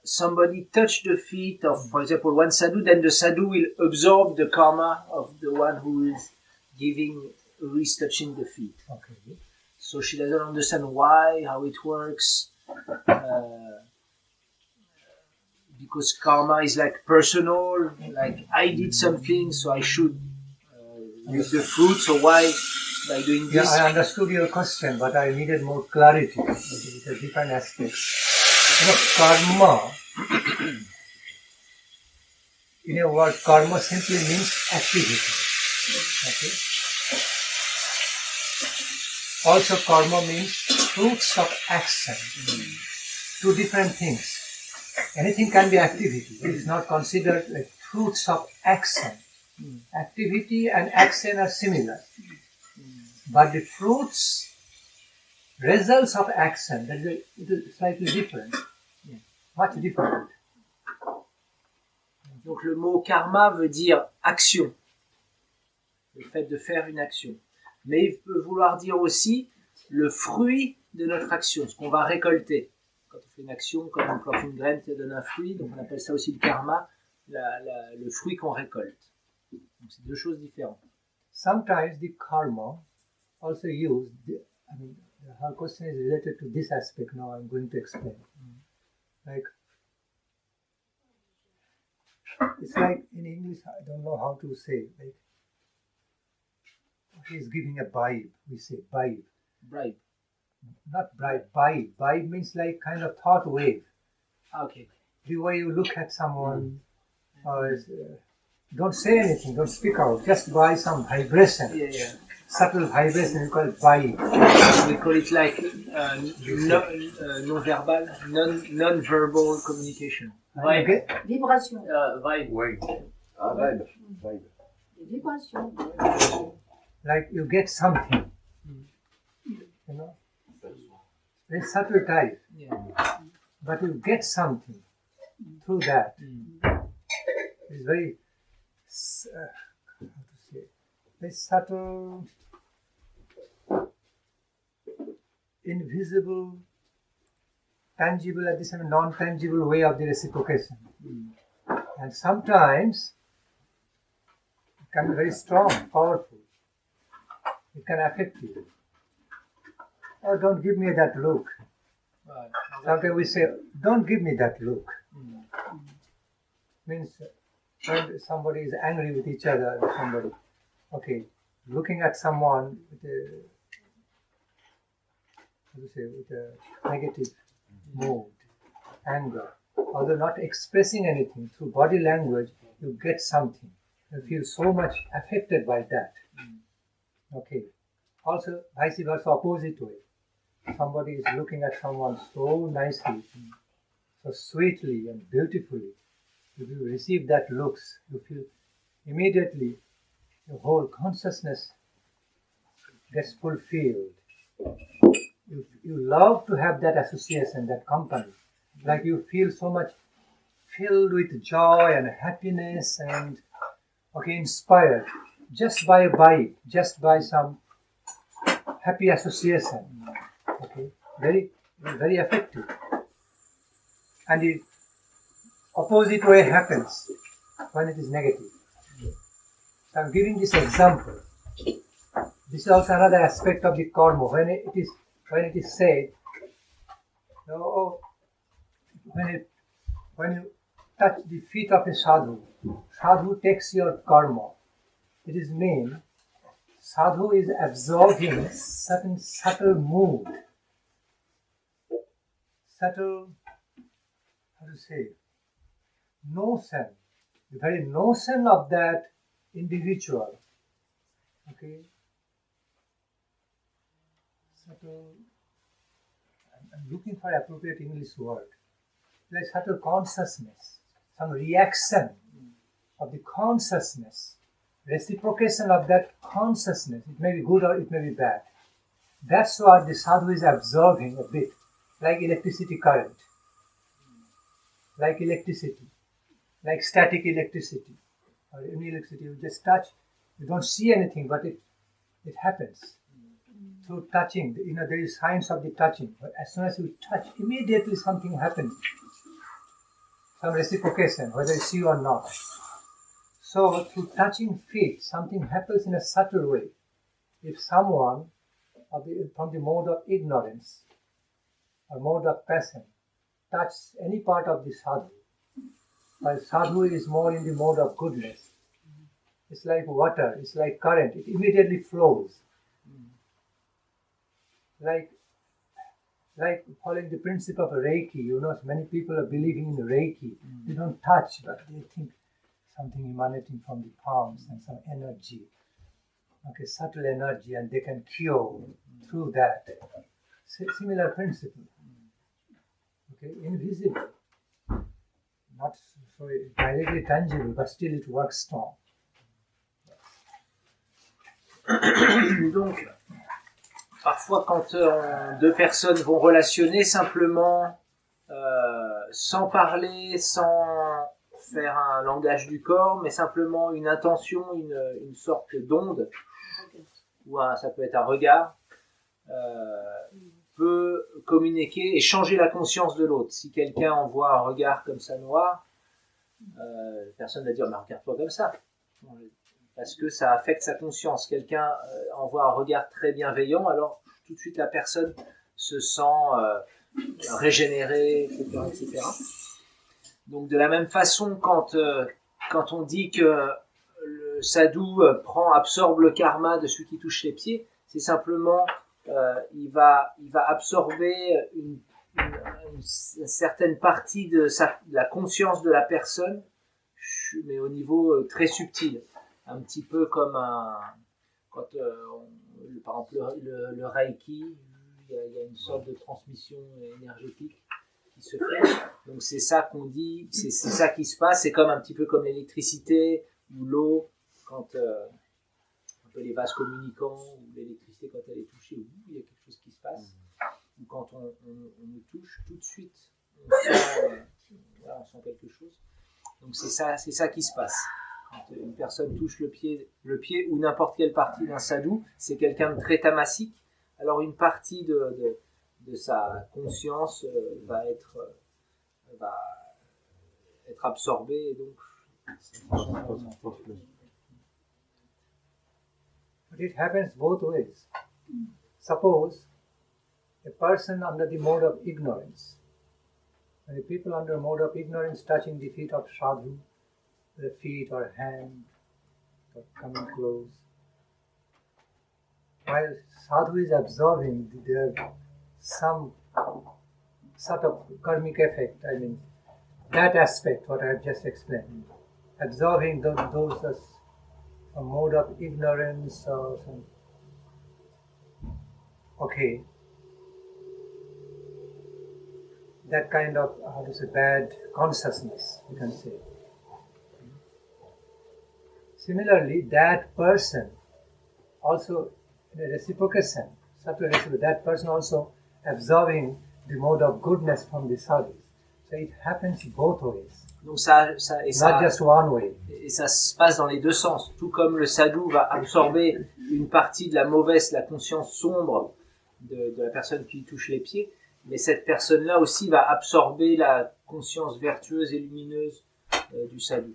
somebody touched the feet of, for example, one sadhu, then the sadhu will absorb the karma of the one who is touching the feet. okay, So she doesn't understand why, how it works. Because karma is like personal, like I did something, so I should use the fruit. So why, by doing yeah, this? I understood your question, but I needed more clarity with a different aspect. Karma. In a word, karma simply means activity. Okay. Also, karma means fruits of action. Two different things. Anything can be activity. It is not considered like fruits of action. Activity and action are similar. But the fruits, results of action, it is slightly different. Much different. Donc le mot karma veut dire action, le fait de faire une action. Mais il peut vouloir dire aussi le fruit de notre action, ce qu'on va récolter. Quand on fait une action, comme on plante une graine, ça donne un fruit, donc on appelle ça aussi le karma, le fruit qu'on récolte. Donc c'est deux choses différentes. Sometimes the karma also used, her question is related to this aspect now I'm going to explain. Like, it's like in English, I don't know how to say, like, he's giving a bribe, we say bribe. Bribe. Not bribe, vibe. Vibe means like kind of thought wave. Okay. The way you look at someone, don't say anything, don't speak out, just by some vibration, Yeah. subtle vibration, you call it vibe. We call it like non-verbal, non-verbal communication. And you get, Vibration. Vibe. Ah, vibe. Vibe. Vibration. like you get something, you know, very subtle type, Yeah. but you get something through that. It's very, how to say, very subtle, invisible, tangible, at the same non-tangible way of the reciprocation. And sometimes it can be very strong, powerful. It can affect you. Oh, don't give me that look. Right. Sometimes we say, don't give me that look. Means when somebody is angry with each other, somebody, okay, looking at someone with a negative mood, anger, although not expressing anything through body language, you get something. You feel so much affected by that. Okay. Also, vice versa, opposite way. Somebody is looking at someone so nicely, so sweetly and beautifully. If you receive that looks, you feel immediately your whole consciousness gets fulfilled. You love to have that association, that company. Like you feel so much filled with joy and happiness and inspired just by a vibe, just by some happy association. Okay, very, very effective. And the opposite way happens when it is negative. So I'm giving this example. This is also another aspect of the karma. When it is said, when you touch the feet of a sadhu, sadhu takes your karma. It is mean sadhu is absorbing certain subtle mood, subtle, how to say, notion. The very notion of that individual. Okay? Subtle, I'm looking for appropriate English word. Like subtle consciousness, some reaction of the consciousness, reciprocation of that consciousness. It may be good or it may be bad. That's what the sadhu is observing a bit, like electricity current, like electricity, like static electricity, or any electricity. You just touch, you don't see anything, but it happens. Through touching, there is science of the touching. But as soon as you touch, immediately something happens. Some reciprocation, whether you see or not. So, through touching feet, something happens in a subtle way. If someone from the mode of ignorance or mode of passion touches any part of the sadhu, while sadhu is more in the mode of goodness, it's like water, it's like current, it immediately flows. Like following the principle of Reiki, many people are believing in Reiki. They don't touch, but they think something emanating from the palms and some energy. Okay, subtle energy, and they can cure through that. Similar principle. Okay, invisible. Not so directly tangible, but still it works strong. Donc, parfois, quand deux personnes vont relationner simplement, sans parler, sans faire un langage du corps, mais simplement une intention, une sorte d'onde, ou ça peut être un regard, peut communiquer et changer la conscience de l'autre. Si quelqu'un envoie un regard comme ça noir, personne va dire « mais regarde-toi comme ça ». Parce que ça affecte sa conscience. Quelqu'un envoie un regard très bienveillant, alors tout de suite la personne se sent régénérée, etc. Donc de la même façon, quand on dit que le sadhu absorbe le karma de celui qui touche les pieds, c'est simplement il va absorber une certaine partie de la conscience de la personne, mais au niveau très subtil. Un petit peu comme quand par exemple le Reiki, il y a une sorte de transmission énergétique qui se fait. Donc c'est ça qu'on dit, c'est ça qui se passe. C'est comme un petit peu comme l'électricité ou l'eau, quand un peu les vases communicants, ou l'électricité quand elle est touchée, il y a quelque chose qui se passe. Ou quand on nous touche, tout de suite, on sent quelque chose. Donc c'est ça qui se passe. Quand une personne touche le pied ou n'importe quelle partie d'un sadhu, c'est quelqu'un de très tamasique. Alors une partie de sa conscience va être absorbée, et donc But it happens both ways. Suppose a person under the mode of ignorance, and the people under mode of ignorance touching the feet of sadhu, the feet or hand, or coming close. While sadhu is observing, there some sort of karmic effect, that aspect, what I have just explained. Observing those as a mode of ignorance or some. Okay. That kind of, bad consciousness, you can say. Similarly, that person also, in a reciprocation, that person also absorbing the mode of goodness from the sadhus. So it happens both ways. Donc not just one way. Et ça se passe dans les deux sens. Tout comme le sadhu va absorber une partie de la mauvaise, la conscience sombre de la personne qui touche les pieds, mais cette personne-là aussi va absorber la conscience vertueuse et lumineuse du sadhu.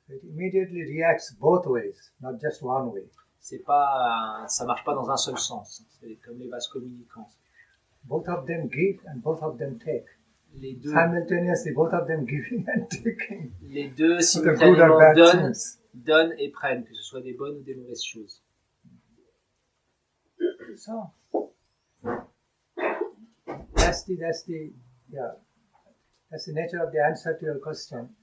It immediately reacts both ways, not just one way. Ça marche pas dans un seul sens. C'est comme les vases communicants. Both of them give and both of them take. Les deux, simultaneously, both of them giving and taking. Les deux simultanément donnent et prennent, que ce soit des bonnes ou des mauvaises choses. So, that's the nature of the answer to your question.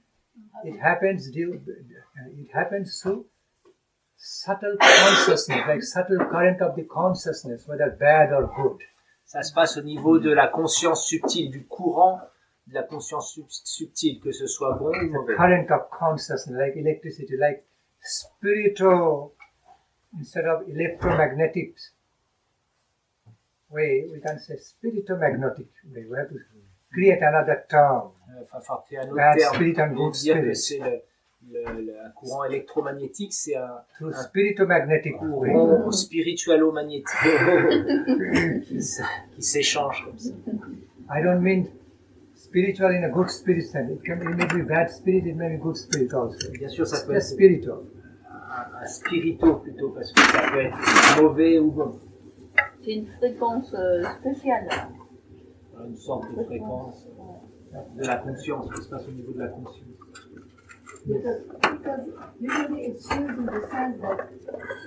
It happens through subtle consciousness, like subtle current of the consciousness, whether bad or good. Ça se passe au niveau de la conscience subtile, du courant de la conscience subtile, que ce soit bon ou mauvais. Current of consciousness, like electricity, like spiritual, instead of electromagnetic way, we can say spiritomagnetic way. We have to create another term. Enfin, faire un autre Bad terme spirit and pour good dire que spirit. c'est un courant électromagnétique, c'est un Through spiritomagnetic way. courant spiritualo-magnétique qui s'échange comme ça. I don't mean spiritual in a good spirit sense. It may be bad spirit, it may be good spirit also. Bien sûr, ça peut Just être spiritual. un spirito plutôt, parce que ça peut être mauvais ou bon. C'est une fréquence spéciale. Une sorte de fréquence de la conscience, qui se passe au niveau de la conscience. Because usually it's used in the sense that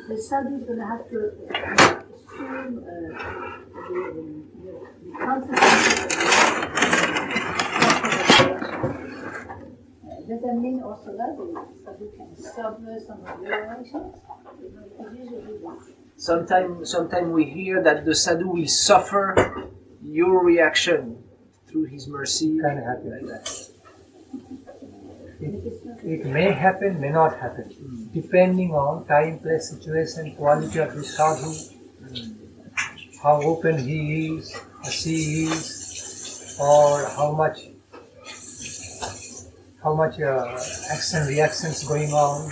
the sadhu is going to have to assume the consequences of does that mean also that the sadhu can suffer some of your reactions? Sometimes we hear that the sadhu will suffer your reaction through his mercy. Can happen. Like that. It may happen, may not happen, depending on time, place, situation, quality of the sadhu, how open he is, or she is, or how much action reactions going on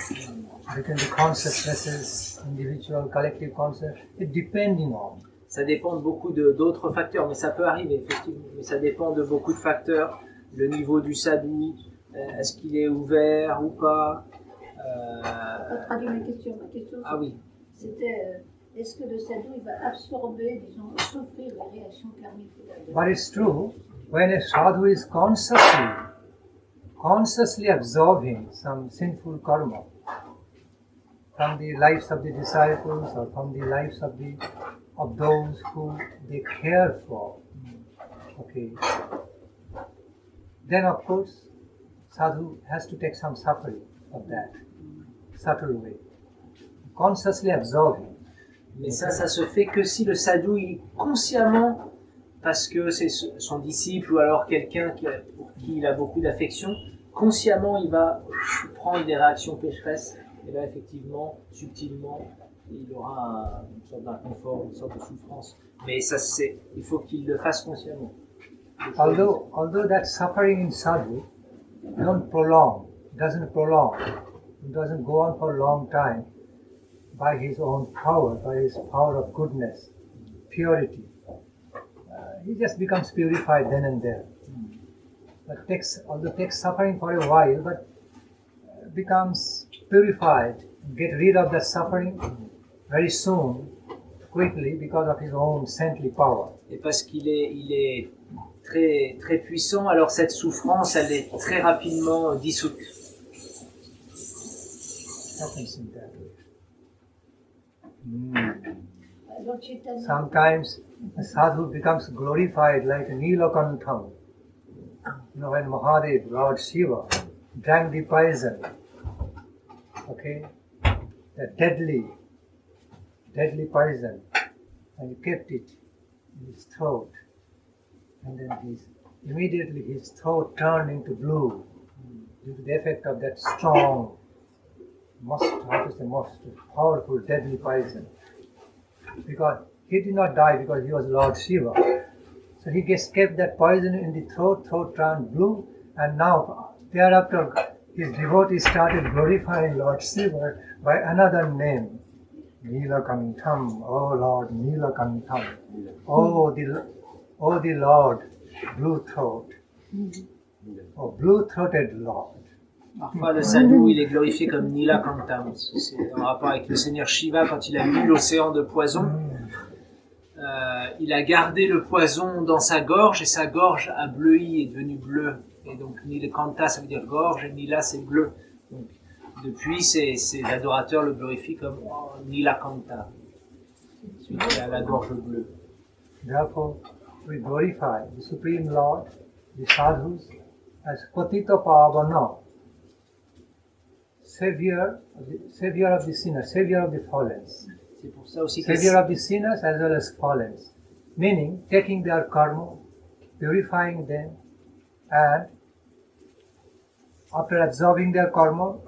between the consciousnesses, individual, collective consciousness. It depending on. Ça dépend de beaucoup d'autres facteurs, mais ça peut arriver effectivement. Mais ça dépend de beaucoup de facteurs, le niveau du sadhu. Est-ce qu'il est ouvert ou pas traduire ma question. Ah oui. C'était, est-ce que le sadhu il va absorber, disons, souffrir les réactions karmiques? But it's true, when a sadhu is consciously absorbing some sinful karma from the lives of the disciples or from the lives of those who they care for, okay, then of course sadhu has to take some suffering of that, subtle way, consciously absorbing. Mais ça se fait que si le sadhu il consciemment, parce que c'est son disciple ou alors quelqu'un pour qui il a beaucoup d'affection, consciemment il va prendre des réactions pécheresses, et là effectivement, subtilement, il aura une sorte d'inconfort, une sorte de souffrance. Mais ça il faut qu'il le fasse consciemment. Although that suffering in sadhu doesn't go on for a long time, by his own power, by his power of goodness, purity, he just becomes purified then and there. But takes suffering for a while, but becomes purified, get rid of that suffering very soon, quickly, because of his own saintly power. Et parce qu'il est très, très puissant, alors cette souffrance, elle est très rapidement dissoute. Happens in that way. Sometimes a sadhu becomes glorified like a Nilakantham. You know, when Mahadev, Lord Shiva, drank the poison, okay, the deadly poison, and he kept it in his throat, and then immediately his throat turned into blue due to the effect of that strong, most powerful, deadly poison. Because he did not die because he was Lord Shiva. So he kept that poison in the throat turned blue, and now thereafter his devotees started glorifying Lord Shiva by another name. Nilakantham, oh Lord Nilakantham, oh the Lord Blue Throat, oh blue-throated Lord. Parfois, le sadhu, il est glorifié comme Nilakantham. C'est en rapport avec le Seigneur Shiva, quand il a bu l'océan de poison. Il a gardé le poison dans sa gorge, et sa gorge a bleui, est devenue bleue. Et donc, Nilakanta, ça veut dire gorge, et Nila, c'est bleu. Donc, depuis, ses adorateurs le glorifient comme Nilakanta, celui qui a la gorge bleue. Therefore, we glorify the Supreme Lord, the sadhus, as Patita Pavana, savior of the sinners, savior of the fallen. C'est pour ça aussi que Savior of the sinners as well as fallen. Meaning, taking their karma, purifying them, and after absorbing their karma,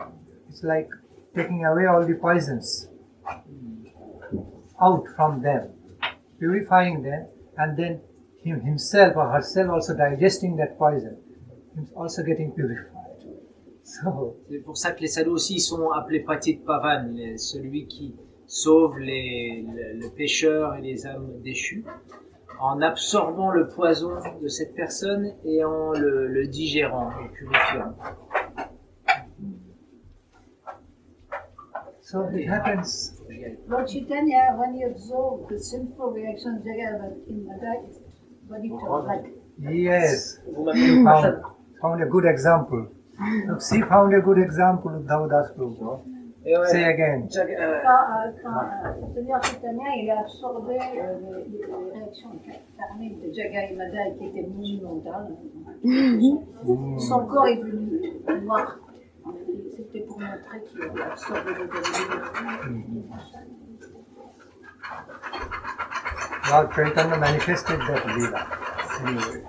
it's like taking away all the poisons out from them, purifying them, and then himself or herself also digesting that poison, also getting purified. So, c'est pour ça que les sadhus aussi sont appelés Patit Pavan, celui qui sauve le pécheur et les âmes déchues, en absorbant le poison de cette personne et en le digérant, le purifiant. So it happens. Lord Chaitanya, when you absorb the sinful reactions in Madhaveti, what do you tell that? Yes, you found a good example. Look, she found a good example of Damodara Prabhu. Say again. Quand Seigneur Chaitanya, il a absorbé les réactions karmiques de Jaga et Madha qui étaient monumentales, son corps est devenu noir. C'était pour montrer qu'il avait absorbé le Lord Chaitanya manifested that lila. Anyway.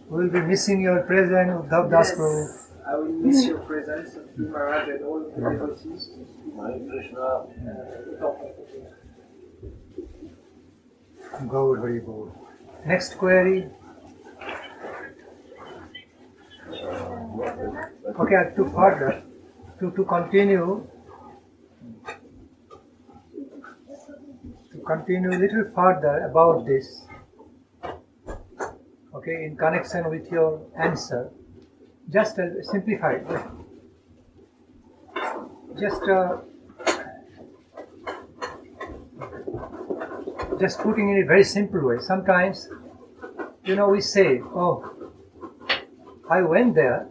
We'll be missing your presence, Uddhav Das Prabhu. I will miss your presence, Maharaj, and all the devotees. Hare Krishna. Gaur Hari Gaur. Next query. Okay, to further, to continue a little further about this. Okay, in connection with your answer, just simplify it. Just putting in a very simple way. Sometimes, we say, oh, I went there,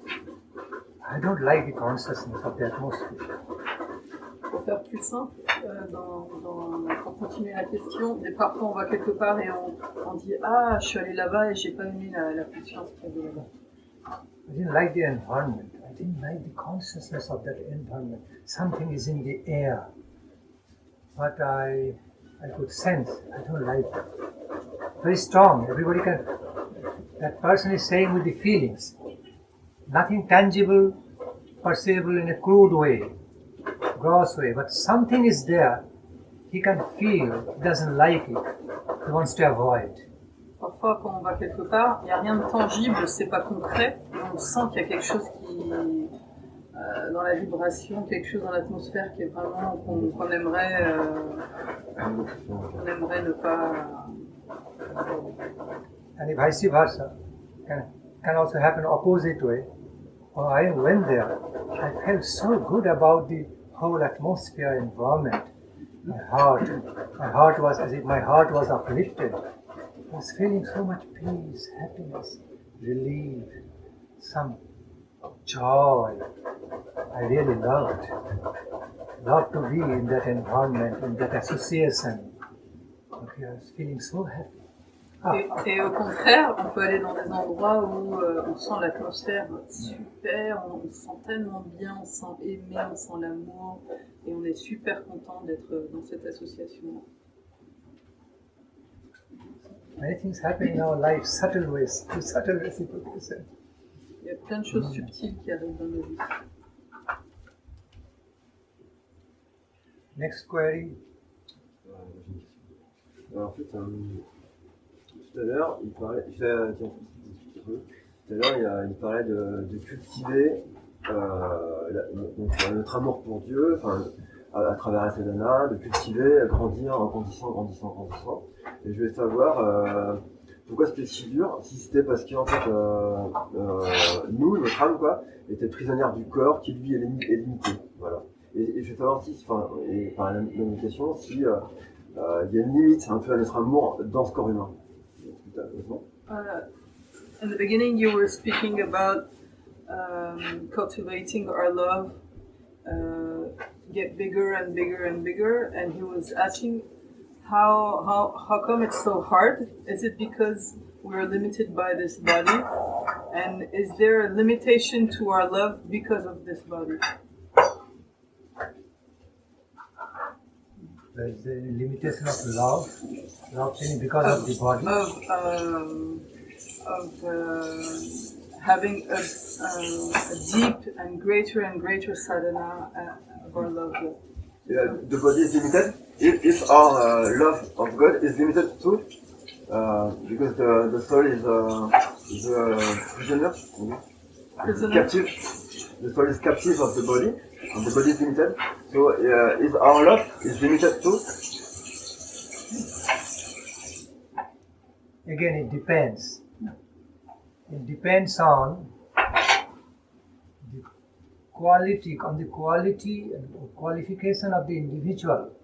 I don't like the consciousness of the atmosphere. Pour faire plus simple, pour continuer la question, et parfois on va quelque part et on dit « Ah, je suis allé là-bas et j'ai pas aimé la conscience qu'il y avait là-bas. » I didn't like the environment. I didn't like the consciousness of that environment. Something is in the air. But I could sense, I don't like it. Very strong. Everybody can. That person is saying with the feelings. Nothing tangible, perceivable in a crude way, gross way. But something is there. He can feel, he doesn't like it. He wants to avoid. Parfois, quand on va quelque part, il n'y a rien de tangible, c'est pas concret, mais on sent qu'il y a quelque chose qui, dans la vibration, quelque chose dans l'atmosphère qui est vraiment qu'on aimerait ne pas. And vice versa can also happen opposite way. Oh, I went there. I felt so good about the whole atmosphere, environment. My heart was as if my heart was uplifted. I was feeling so much peace, happiness, relief, some joy. I really loved to be in that environment, in that association. Okay, I was feeling so happy. Et au contraire, on peut aller dans des endroits où on sent l'atmosphère super, on se sent tellement bien, on se sent aimé, on sent l'amour, et on est super content d'être dans cette association-là. Many things happen in our life, subtle ways, reciprocation. Il y a plein de choses subtiles qui arrivent dans nos vies. Next query. Alors, en fait, tout à l'heure, il parlait, il parlait de cultiver notre amour pour Dieu, à travers la sadhana, de cultiver, grandir en grandissant. Et je voulais savoir pourquoi c'était si dur, si c'était parce qu'en fait, nous, notre âme, était prisonnière du corps qui lui est limité. Voilà. Et je veux savoir si, par la méditation, si il y a une limite un peu à notre amour dans ce corps humain. In the beginning, you were speaking about cultivating our love, get bigger and bigger and bigger, and he was asking how come it's so hard? Is it because we're limited by this body, and is there a limitation to our love because of this body? There is a limitation of love because of the body. Having a deep and greater sadhana of our love. The body is limited. If our love of God is limited too, because the soul is prisoner, captive. The soul is captive of the body, and the body is limited. So, is our love is limited too? Again, it depends. It depends on the quality and qualification of the individual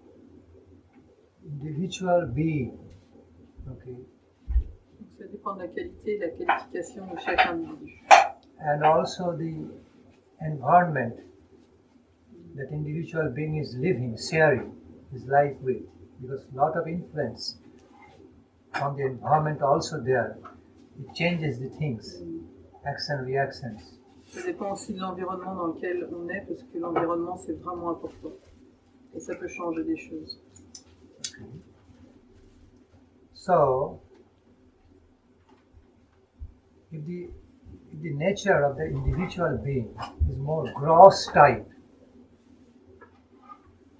being. Okay. Ça dépend de la qualité et de la qualification de chaque individu. And also the environment that individual being is living, sharing his life with, because a lot of influence from the environment also there. It changes the things, action, reactions. Ça dépend aussi de l'environnement dans lequel on est, parce que l'environnement c'est vraiment important. Et ça peut changer des choses. Okay. So, if the nature of the individual being is more gross type,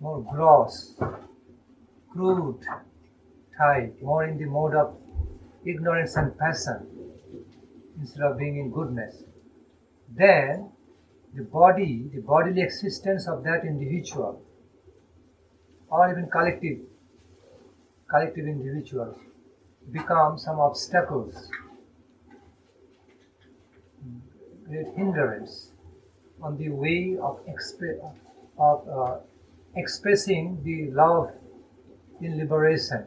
more gross, crude type, more in the mode of ignorance and passion instead of being in goodness, then the bodily existence of that individual, or even collective individuals, become some obstacles, great hindrance on the way of expressing the love in liberation.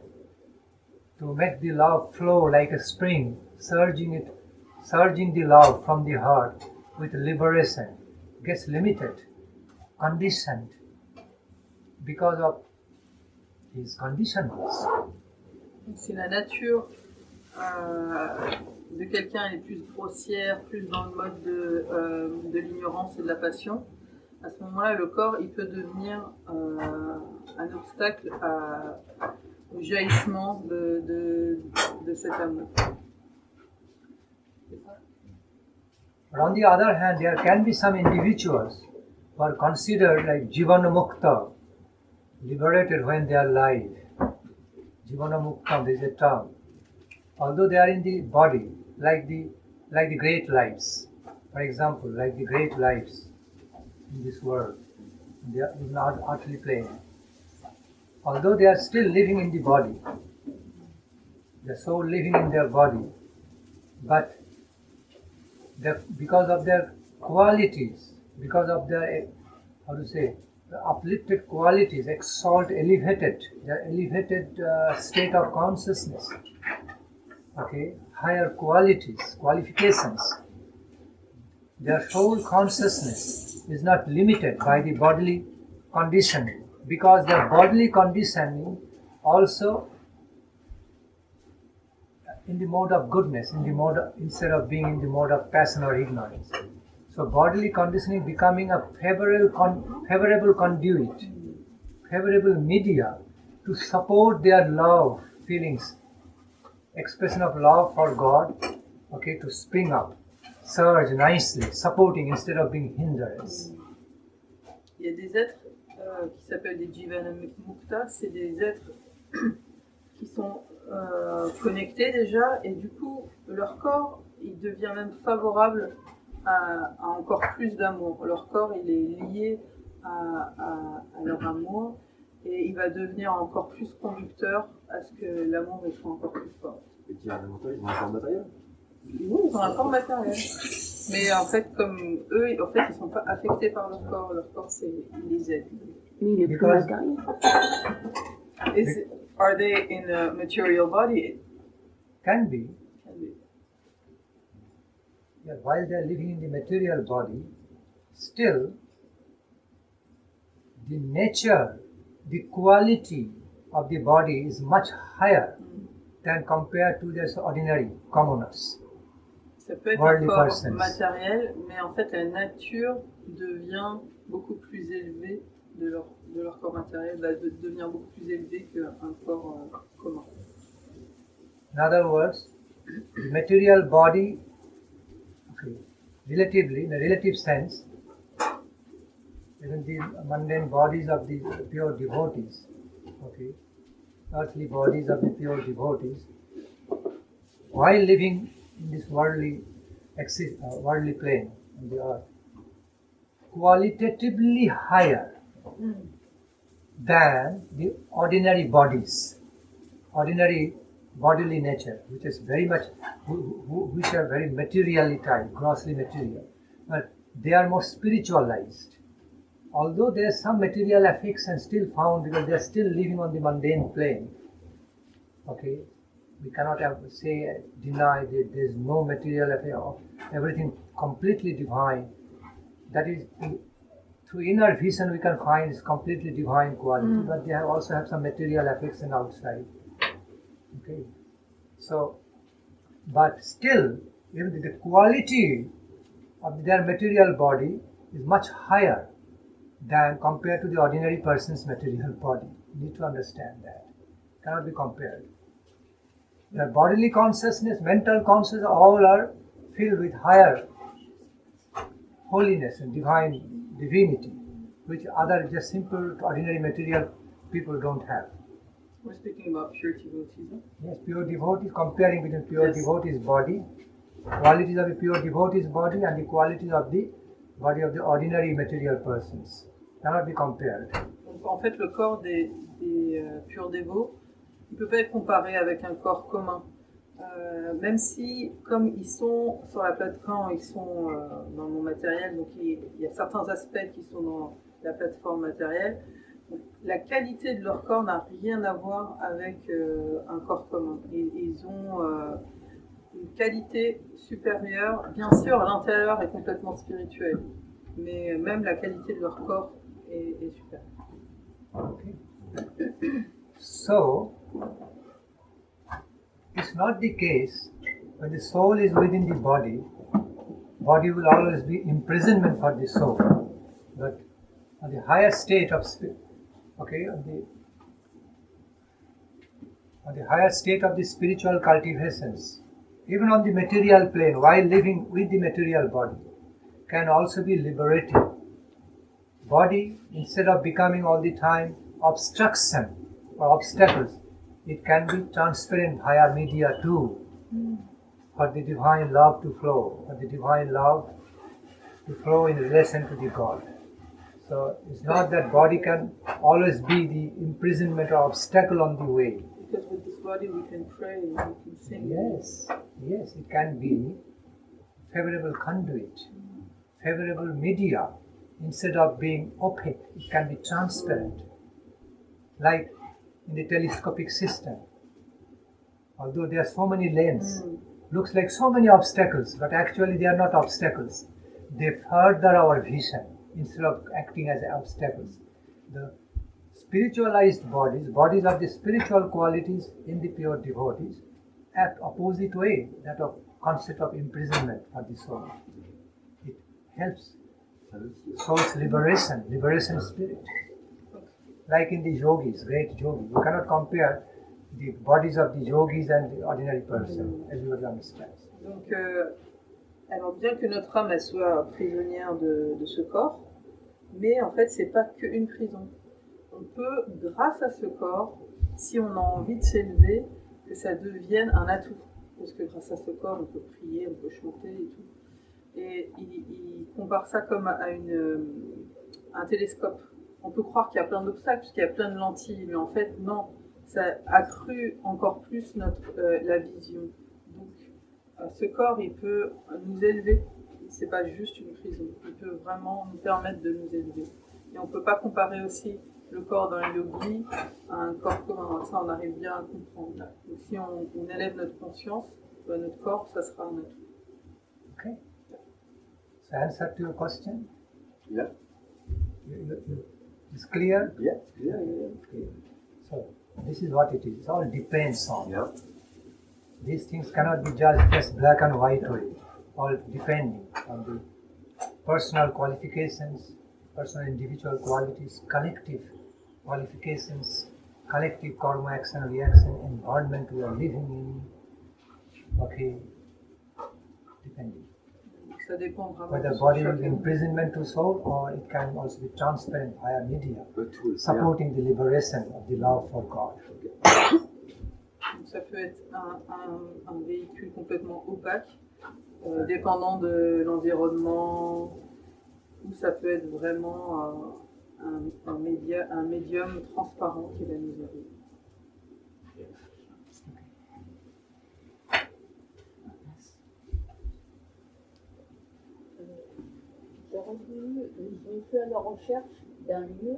To make the love flow like a spring, surging the love from the heart with liberation, gets limited, conditioned because of his conditionals. Si la nature de quelqu'un est plus grossière, plus dans le mode de l'ignorance et de la passion, à ce moment-là, le corps il peut devenir un obstacle au jaillissement de cet amour. But on the other hand, there can be some individuals who are considered like Jivanamukta, liberated when they are alive. Jivanamukta, there is a term. Although they are in the body, like the great lights, for example, like the great lights in this world, they are not utterly plain. Although they are still living in the body, the soul living in their body, but because of their qualities, because of their, the uplifted qualities, elevated state of consciousness, okay, higher qualifications, their soul consciousness is not limited by the bodily conditioning, because their bodily conditioning also in the mode of goodness, instead of being in the mode of passion or ignorance. So bodily conditioning becoming a favorable conduit, favorable media to support their love feelings, expression of love for God, okay, to spring up, surge nicely, supporting instead of being hindrance. Il y a des êtres qui s'appellent des Jivanamukta, c'est des êtres qui sont connectés déjà, et du coup leur corps il devient même favorable à encore plus d'amour. Leur corps il est lié à leur amour, et il va devenir encore plus conducteur à ce que l'amour soit encore plus fort. Et qui a un mental, ils ont un corps matériel? Oui, ils ont un corps matériel. Mais en fait, comme eux, en fait, ils sont pas affectés par leur corps. Leur corps, ils les aident. Mais il est plus matériel. Are they in a material body? Can be. Yeah, while they are living in the material body, still the nature, the quality of the body is much higher than compared to this ordinary commoners. Ça peut être Worldly un corps persons. matériel, mais en fait la nature devient beaucoup plus élevée de leur corps matériel, va devenir beaucoup plus élevée qu'un corps commun. In other words, the material body, okay, relatively, in a relative sense, even the mundane bodies of the pure devotees, okay, earthly bodies of the pure devotees, while living in this worldly plane on the earth, qualitatively higher than the ordinary bodies, ordinary bodily nature, which is very much, which are very materially tied, grossly material, but they are more spiritualized. Although there is some material affection still found because they are still living on the mundane plane. Okay, we cannot deny that there is no material affair, everything completely divine. That is, through inner vision we can find is completely divine quality, but they also have some material affection outside. Okay, so, but still, even the quality of their material body is much higher than compared to the ordinary person's material body. You need to understand that. Cannot be compared. Their bodily consciousness, mental consciousness, all are filled with higher holiness and divinity, which other just simple ordinary material people don't have. We're speaking about pure devotees. Yes, pure devotees, comparing between pure devotee's body, qualities of the pure devotee's body and the qualities of the body of the ordinary material persons. Cannot be compared. Donc, en fait, le corps des purs dévots ne peut pas être comparé avec un corps commun. Même si, comme ils sont sur la plateforme, ils sont dans le monde matériel, donc il y a certains aspects qui sont dans la plateforme matérielle, donc, la qualité de leur corps n'a rien à voir avec un corps commun. Ils ont une qualité supérieure. Bien sûr, l'intérieur est complètement spirituel, mais même la qualité de leur corps est supérieure. Okay. So, it's not the case when the soul is within the body will always be imprisonment for the soul. But on the higher state of spirit, okay, on the higher state of the spiritual cultivations, even on the material plane, while living with the material body, can also be liberated. Body, instead of becoming all the time obstruction or obstacles, it can be transparent via media too, for the divine love to flow, for the divine love to flow in relation to the God. So it's not that body can always be the imprisonment or obstacle on the way. Because with this body we can pray, we can sing. Yes, it can be favorable conduit, favorable media. Instead of being opaque, it can be transparent. Like in the telescopic system. Although there are so many lanes, looks like so many obstacles, but actually they are not obstacles. They further our vision instead of acting as obstacles. The spiritualized bodies of the spiritual qualities in the pure devotees, act opposite way, that of concept of imprisonment for the soul. It helps soul's liberation spirit. Like in the yogis, great yogis. You cannot compare the bodies of the yogis and the ordinary person, everybody understands. Donc, alors bien que notre âme elle soit prisonnière de ce corps, mais en fait c'est pas qu'une prison. On peut, grâce à ce corps, si on a envie de s'élever, que ça devienne un atout. Parce que grâce à ce corps, on peut prier, on peut chanter et tout. Et il compare ça comme à un télescope. On peut croire qu'il y a plein d'obstacles, puisqu'il y a plein de lentilles, mais en fait, non. Ça accrue encore plus la vision. Donc, ce corps, il peut nous élever. C'est pas juste une prison. Il peut vraiment nous permettre de nous élever. Et on peut pas comparer aussi le corps d'un yogi à un corps commun. Ça, on arrive bien à comprendre. Donc, si on élève notre conscience, notre corps, ça sera un atout. Okay. So answer to your question? Yeah. It's clear? Yeah. Okay. So this is what it is. It all depends on. Yeah. these things cannot be judged as black and white way, all depending on the personal qualifications, personal individual qualities, collective qualifications, collective karma, action, reaction, environment we are living in. Okay, depending. Ça dépend vraiment Whether de body is chacun. imprisonment to soul, or it can also be transparent via media, Tout, supporting the liberation of the love for God. Donc ça peut être un véhicule complètement opaque, dépendant de l'environnement, ou ça peut être vraiment un médium transparent qui va nous aider. J'ai fait à la recherche d'un lieu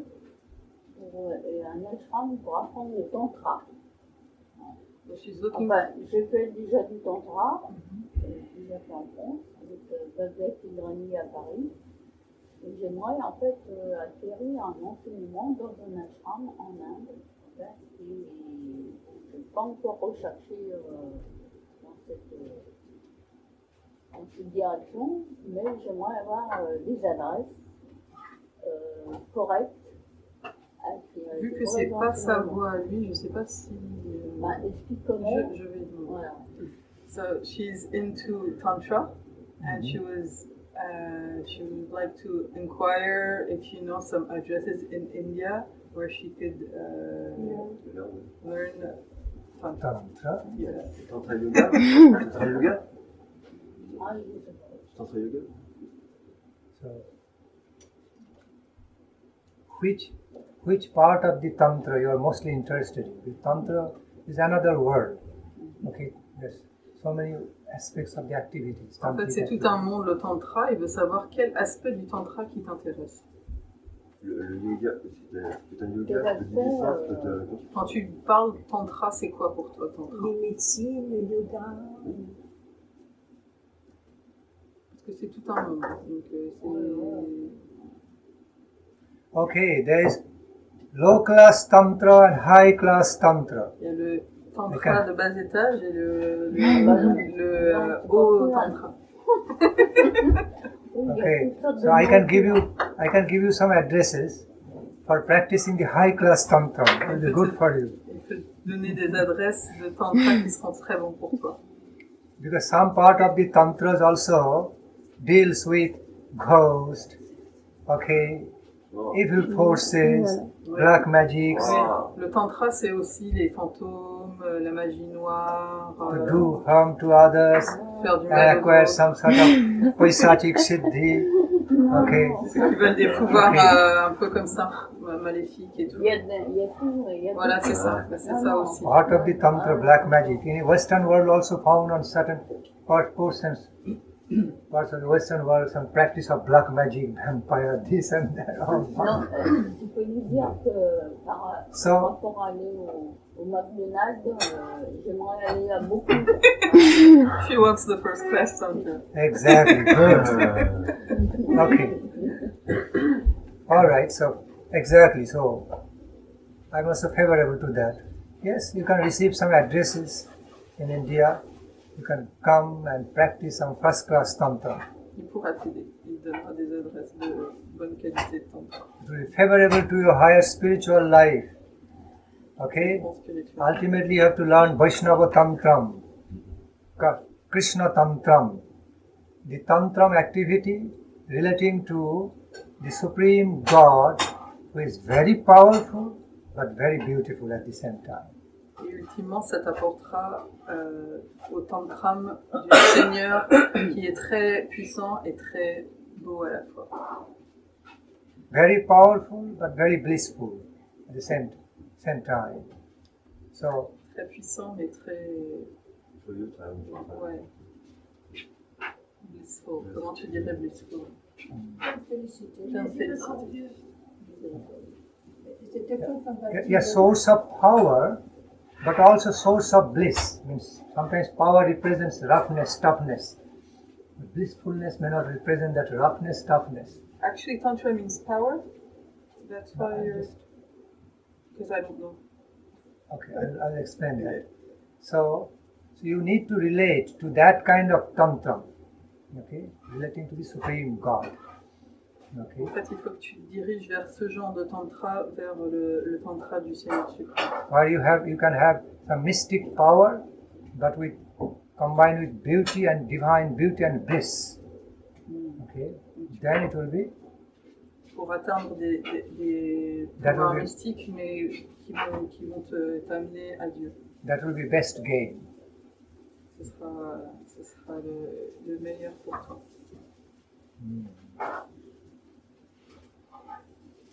et un ashram pour apprendre le tantra. Enfin, j'ai fait déjà du tantra, déjà fait en France, avec Bhakti Nandan à Paris. Et j'aimerais en fait acquérir un enseignement dans un ashram en Inde. Et je n'ai pas encore recherché dans cette direction, mais j'aimerais avoir des adresses correctes. Vu que c'est pas sa voix à lui, je sais pas si. Est-ce qu'il connaît? Je vais demander. Voilà. So she's into tantra, and she would like to inquire if you know some addresses in India where she could learn tantra. Tantra? Yeah. Tantra yoga? Tantra yoga? Tantra yoga? So, which part of the tantra you are mostly interested in? The tantra is another world. Okay, there's so many aspects of the activities. En fait, c'est tout un monde, le tantra. Il veut savoir quel aspect du tantra qui t'intéresse. Le yoga, c'est un yoga, c'est du dessin, Quand tu parles tantra, c'est quoi pour toi, tantra? Les médecines, le yoga. Parce que c'est tout un monde. Donc, Okay, there is low class tantra and high class tantra. il y a le tantra de bas étage et le haut tantra. Okay, so I can give you some addresses for practicing the high class tantra. It will be good for you. Il peut donner des adresses de tantra qui seront très bons pour toi. Because some part of the tantras also deals with ghost, okay, evil forces, black magics. Le tantra, c'est aussi les fantômes, la magie noire, To do harm to others faire du and mal aux acquire autres. some sort of Paisachik siddhi. Okay. Ceux qui veulent des pouvoirs un peu comme ça, maléfiques et tout. Voilà, c'est ça, c'est ça aussi. Part of the tantra, black magic. In Western world also found on certain portions, parts of the Western world, some practice of black magic, vampire, this and that. Non, tu peux lui dire que par rapport à aller au McDonald's, j'aimerais aller à beaucoup. She wants the first class tantra. Exactly. Good. Okay. All right. So exactly. So I'm also favorable to that. Yes, you can receive some addresses in India. You can come and practice some first class tantra. Il pourra t'aider. Il donnera des adresses de bonne qualité de tantra. It will be favorable to your higher spiritual life. Okay? Bon spirituel. Ultimately, you have to learn Vaishnava Tantram, Krishna Tantram, the Tantram activity relating to the Supreme God, who is very powerful but very beautiful at the same time. Et ultimement, ça t'apportera au tantram du Seigneur qui est très puissant et très beau à la fois. Very powerful but very blissful at the same time. So, Très puissant mais très... Ouais. Blissful. Comment tu dirais blissful? Bien félicité. yes, source of power, but also source of bliss. Means sometimes power represents roughness, toughness. Blissfulness may not represent that roughness, toughness. Actually, tantra means power. That's why you're... Because I don't know. Okay, I'll explain that. So, So you need to relate to that kind of tantra, okay, relating to the Supreme God. Okay. En fait, il faut que tu te diriges vers ce genre de tantra, vers le tantra du Seigneur suprême. Or you can have some mystic power, but combined with beauty and divine beauty and bliss. Okay, then it will be. Pour atteindre des pouvoirs mystiques, mais qui vont t'amener à Dieu. That will be best game. Ce sera le meilleur pour toi.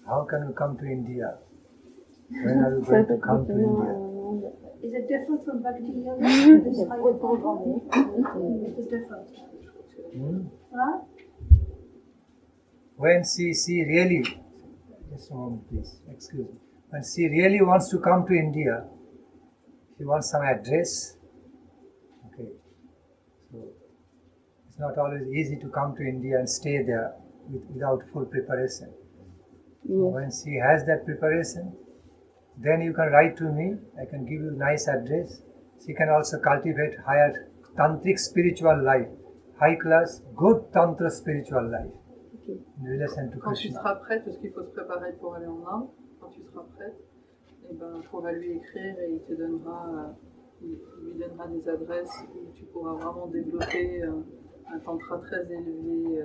How can you come to India? When are you going to come to India? Is it different from Bhakti Yoga? It's different. Huh? When she really, just a moment please, excuse me. When she really wants to come to India, she wants some address. Okay, so it's not always easy to come to India and stay there without full preparation. Yes. When she has that preparation, then you can write to me. I can give you nice address. She can also cultivate higher tantric spiritual life, high class, good tantra spiritual life. In relation to Quand Krishna. tu seras prête, parce qu'il faut se préparer pour aller en Inde, quand tu seras prête, eh ben, il faudra lui écrire et il lui donnera des adresses où tu pourras vraiment développer un tantra très élevé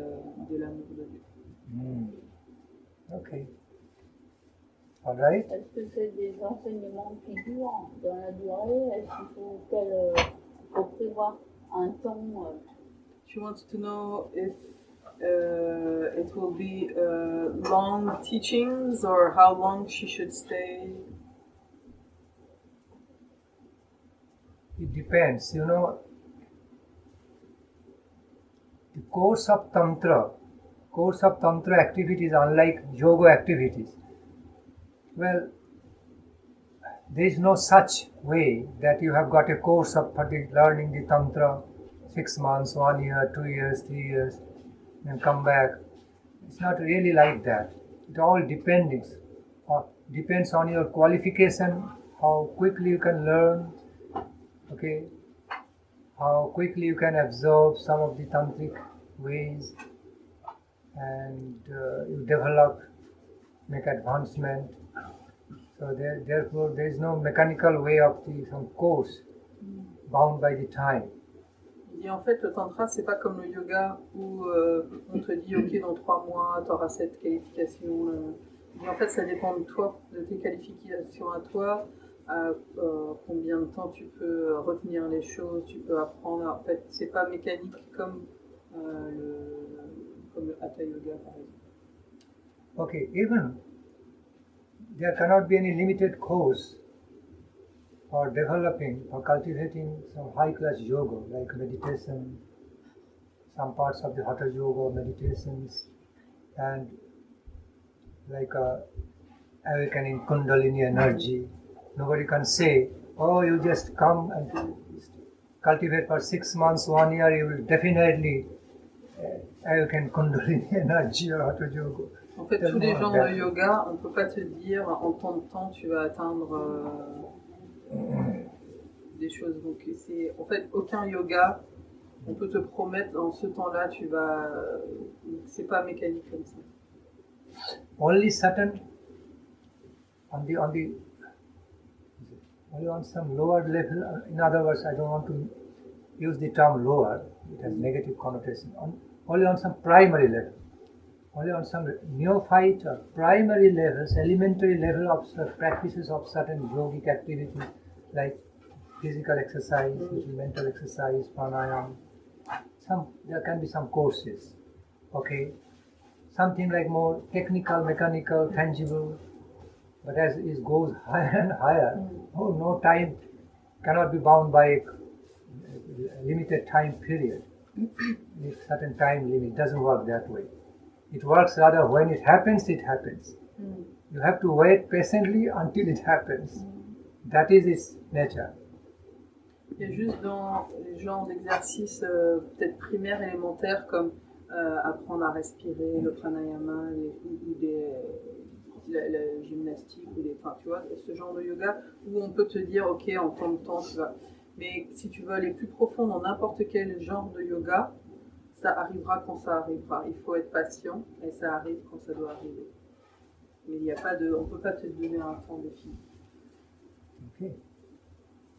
de l'amour de Dieu. Ok. All right. Est-ce que c'est des enseignements qui durent dans la durée? Est-ce qu'il faut prévoir un temps? She wants to know if it will be long teachings or how long she should stay. It depends, the course of tantra activities, unlike yoga activities. Well, there is no such way that you have got a course of learning the tantra 6 months, 1 year, 2 years, 3 years, and come back. It's not really like that. It all depends on your qualification, how quickly you can learn, okay, how quickly you can absorb some of the tantric ways, and you develop, make advancement. So therefore there is no mechanical way of some course bound by the time. Et en fait, le tantra, c'est pas comme le yoga où on te dit, ok, dans 3 mois, tu auras cette qualification. Et en fait, ça dépend de toi, de tes qualifications à toi, combien de temps tu peux retenir les choses, tu peux apprendre. En fait, c'est pas mécanique comme le hatha yoga, par exemple. Okay, even there cannot be any limited course for developing, for cultivating some high-class yoga, like meditation, some parts of the hatha yoga, meditations, and like awakening Kundalini energy. Nobody can say, oh, you just come and cultivate for 6 months, 1 year, you will definitely awaken Kundalini energy or hatha yoga. En fait, tous les genres de yoga, on ne peut pas te dire en tant de temps tu vas atteindre des choses. Donc, en fait, aucun yoga, on peut te promettre dans ce temps-là, tu vas. C'est pas mécanique comme ça. Only certain, only on some lower level. In other words, I don't want to use the term lower; it has negative connotation. Only on some primary level. Only on some neophyte or primary levels, elementary level of practices of certain yogic activities like physical exercise, mental exercise, pranayama. There can be some courses, okay? Something like more technical, mechanical, tangible. But as it goes higher and higher, no time cannot be bound by a limited time period. If certain time limit doesn't work that way. It works rather when it happens, it happens. You have to wait patiently until it happens. That is its nature. Il y a juste dans les genres d'exercices peut-être primaires, élémentaires, comme apprendre à respirer, le pranayama, ou la gymnastique, enfin, tu vois, ce genre de yoga, où on peut te dire, ok, en tant de temps, tu vas... Mais si tu veux aller plus profond dans n'importe quel genre de yoga, ça arrivera quand ça arrivera. Il faut être patient et ça arrive quand ça doit arriver. Mais il n'y a pas de, on peut pas te donner un temps défini. Okay.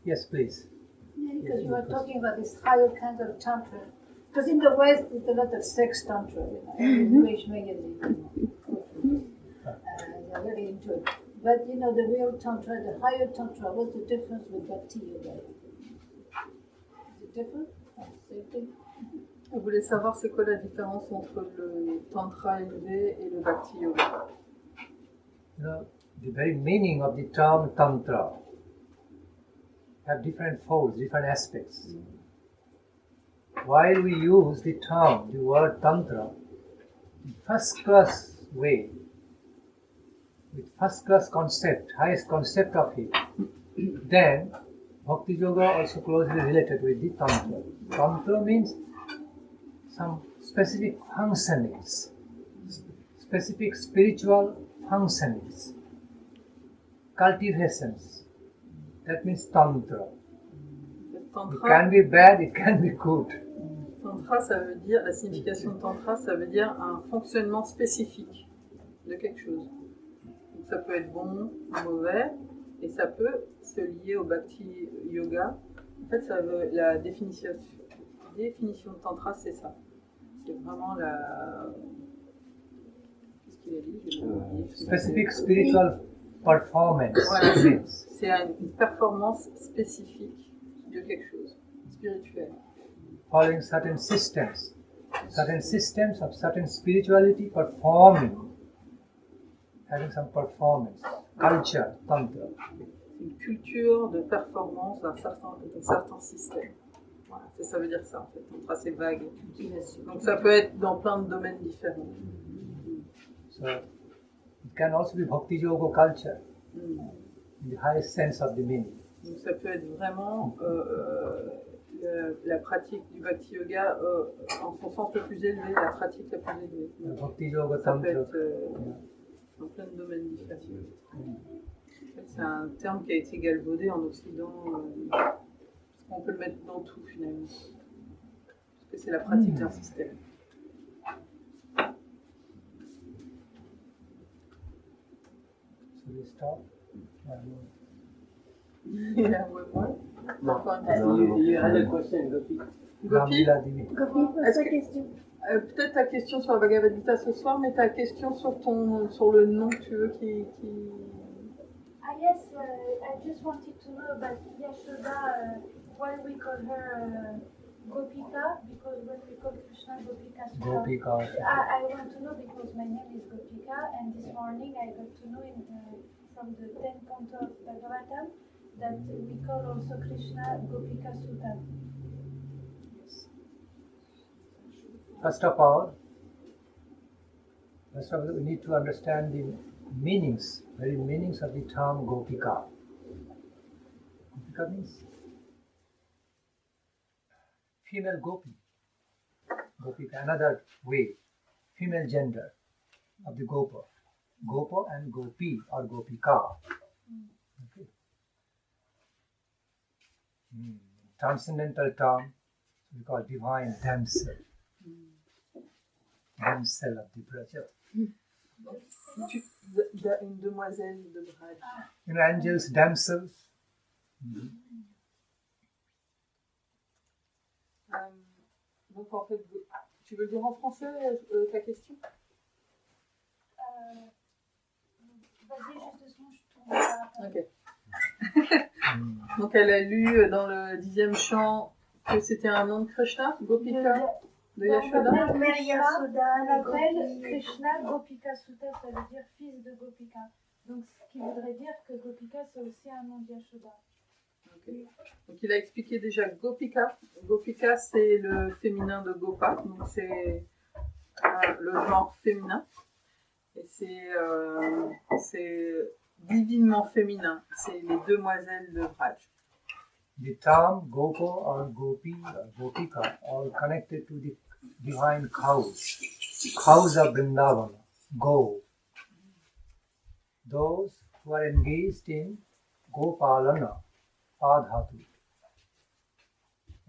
Yes, please. Yeah, because you were talking about this higher kind of tantra. Because in the West, there's a lot of sex tantra, English magazine. They're very into it. But you know, the real tantra, the higher tantra, what's the difference with Bhakti yoga? Is it different? Same thing? Vous voulez savoir c'est quoi la différence entre le tantra élevé et le bhakti yoga? You know, the very meaning of the term tantra have different folds, different aspects. While we use the term, the word tantra, in first class way, with first class concept, highest concept of it, then Bhakti Yoga also closely related with the tantra. Tantra means some specific functionings, specific spiritual functionings, cultivations. That means tantra. It can be bad, it can be good. Tantra, ça veut dire, la signification de tantra, ça veut dire un fonctionnement spécifique de quelque chose. Donc ça peut être bon ou mauvais, et ça peut se lier au bhakti yoga. En fait, ça veut, la définition de tantra, c'est ça. C'est vraiment la... Qu'est-ce qu'il a dit? Specific spiritual performance. Voilà. C'est une performance spécifique de quelque chose, spirituel. Following certain systems of certain spirituality performing, having some performance, culture, tantra. C'est une culture de performance d'un certain système. Voilà, ça veut dire ça en fait. Tantra, c'est vague. Donc ça peut être dans plein de domaines différents. So it can also be Bhakti Yoga culture, in the highest sense of the meaning. Donc ça peut être vraiment la pratique du Bhakti Yoga en son sens le plus élevé, la pratique la plus élevée. Bhakti Yoga ça tantra. peut être dans plein de domaines différents. En fait, c'est un terme qui a été galvaudé en Occident, parce qu'on peut le mettre dans tout finalement. Parce que c'est la pratique d'un système. So we stop. Yeah, ouais. You had a question, Gopi. Gopi, What's the question? peut-être ta question sur la Bhagavad Gita ce soir, mais ta question sur le nom que tu veux qui... Yes, I just wanted to know about Yashoda, why we call her Gopika, because when we call Krishna Gopika, I want to know because my name is Gopika, and this morning I got to know from the 10th canto of Bhagavatam that we call also Krishna Gopika Sutta. First of all, we need to understand the meanings, very meanings of the term Gopika. Gopika means female gopi. Gopika, another way, female gender of the Gopa. Gopa and Gopi or Gopika. Okay. Transcendental term we call divine damsel. Damsel of the Braja. Une demoiselle de Braj. You know, angels, damsels. Donc en fait, tu veux le dire en français ta question? Vas-y, juste je tourne. Ok. Donc elle a lu dans le 10e chant que c'était un nom de Krishna, Gopika, de Yashoda. On appelle Krishna Gopika Sutta, ça veut dire fils de Gopika. Donc ce qui voudrait dire que Gopika c'est aussi un nom de Yashoda. Okay. Donc il a expliqué déjà Gopika. Gopika c'est le féminin de Gopa, donc c'est le genre féminin. Et c'est divinement féminin, c'est les demoiselles de Braj. The term Gopa or Gopi or Gopika are connected to the divine cows. Cows of Vrindavana, go. Those who are engaged in Gopalana, Padhatu.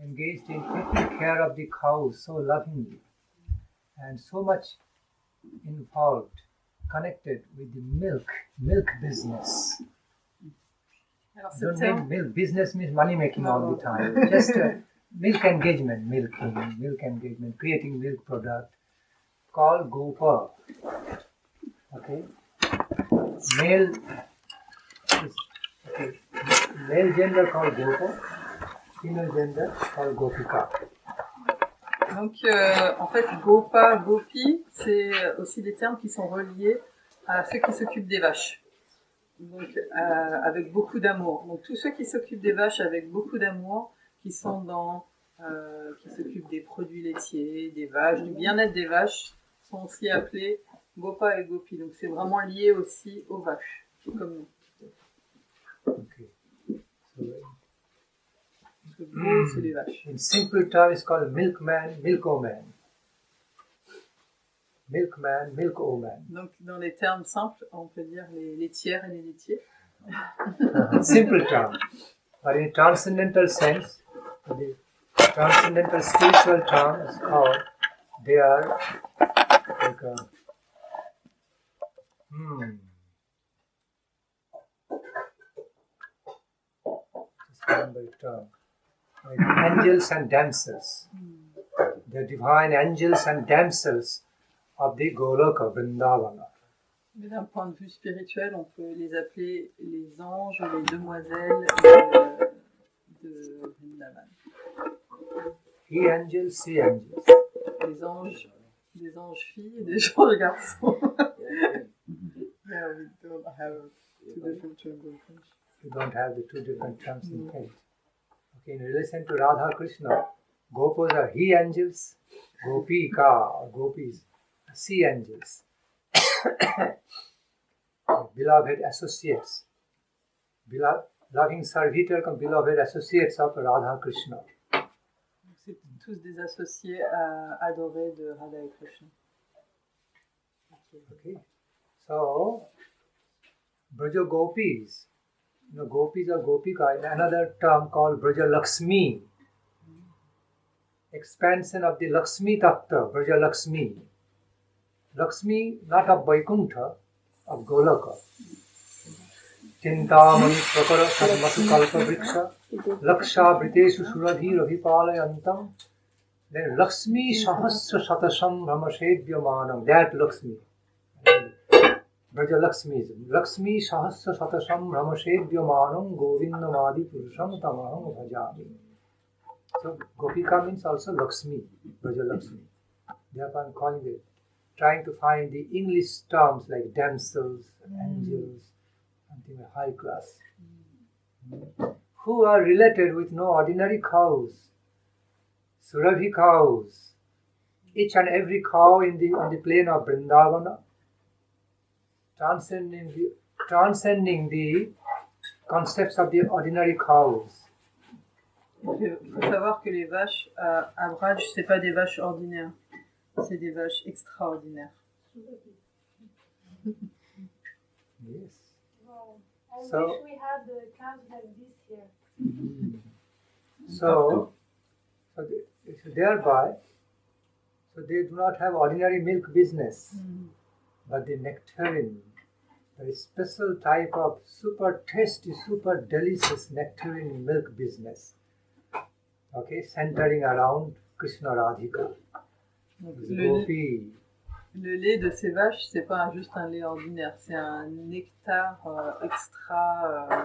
engaged in taking care of the cows so lovingly, and so much involved, connected with the milk business. Alors, ce Don't terme, make milk business means money making all the time. Just milk engagement, creating milk product called Gopa. Okay, male gender called Gopa, female gender called Gopika. donc, en fait, Gopa, Gopi, c'est aussi des termes qui sont reliés à ceux qui s'occupent des vaches. Donc, avec beaucoup d'amour. Donc, tous ceux qui s'occupent des vaches avec beaucoup d'amour, qui sont qui s'occupent des produits laitiers, des vaches, du bien-être des vaches, sont aussi appelés Gopa et Gopi. Donc, c'est vraiment lié aussi aux vaches, comme nous. Okay. Parce que Go, c'est les vaches. In simple terms, it's called milkman, milkoman. Milkman, milkoman. Donc, dans les termes simples, on peut dire les laitières et les laitiers. Simple term. But in transcendental sense, the transcendental spiritual term is called, they are like just remember the term. Like angels and damsels. The divine angels and damsels of the Goloka, Vrindavana. Mais d'un point de vue spirituel, on peut les appeler les anges, les demoiselles de Vrindavan. He angels, she angels. Des anges filles et des anges garçons. Yeah, we don't have two different terms in French. You don't have the two different terms in French. Okay, in relation to Radha Krishna, Gopis are he angels, Gopika or Gopis are she angels. Beloved associates, loving servitor comme beloved associates of Radha Krishna. C'est tous des associés adorés de Radha et Krishna. Okay, so Braja Gopis, Gopis or Gopika, another term called Braja Lakshmi, expansion of the Lakshmi Tattva, Braja Lakshmi. Lakshmi, not of Vaikuntha, of Golaka. Chintamani prakara sadmatu kalpa vriksha, laksha briteshu surabhi rabhipalayantam. Then Lakshmi sahasra satasam brahmasebhyamanam, that Lakshmi. Braja Lakshmi. Lakshmi sahasra satasam brahmasebhyamanam govindamadi purusham tamaham bhajami. So Gopika means also Lakshmi, Braja Lakshmi. Therefore I am calling it, trying to find the English terms like damsels, angels, something like high class, who are related with no ordinary cows, Surabhi cows, each and every cow on the plain of Vrindavana, transcending the concepts of the ordinary cows. Il faut savoir que les vaches à Braj, c'est pas des vaches ordinaires, c'est des vaches extraordinaires. Yes. Wow. I So- wish we had the cows like this here. So thereby, they do not have ordinary milk business, but the nectarine, a special type of super tasty, super delicious nectarine milk business. Okay, centering around Krishna Radhika. Donc, Gopi. le lait de ces vaches, c'est pas juste un lait ordinaire, c'est un nectar extra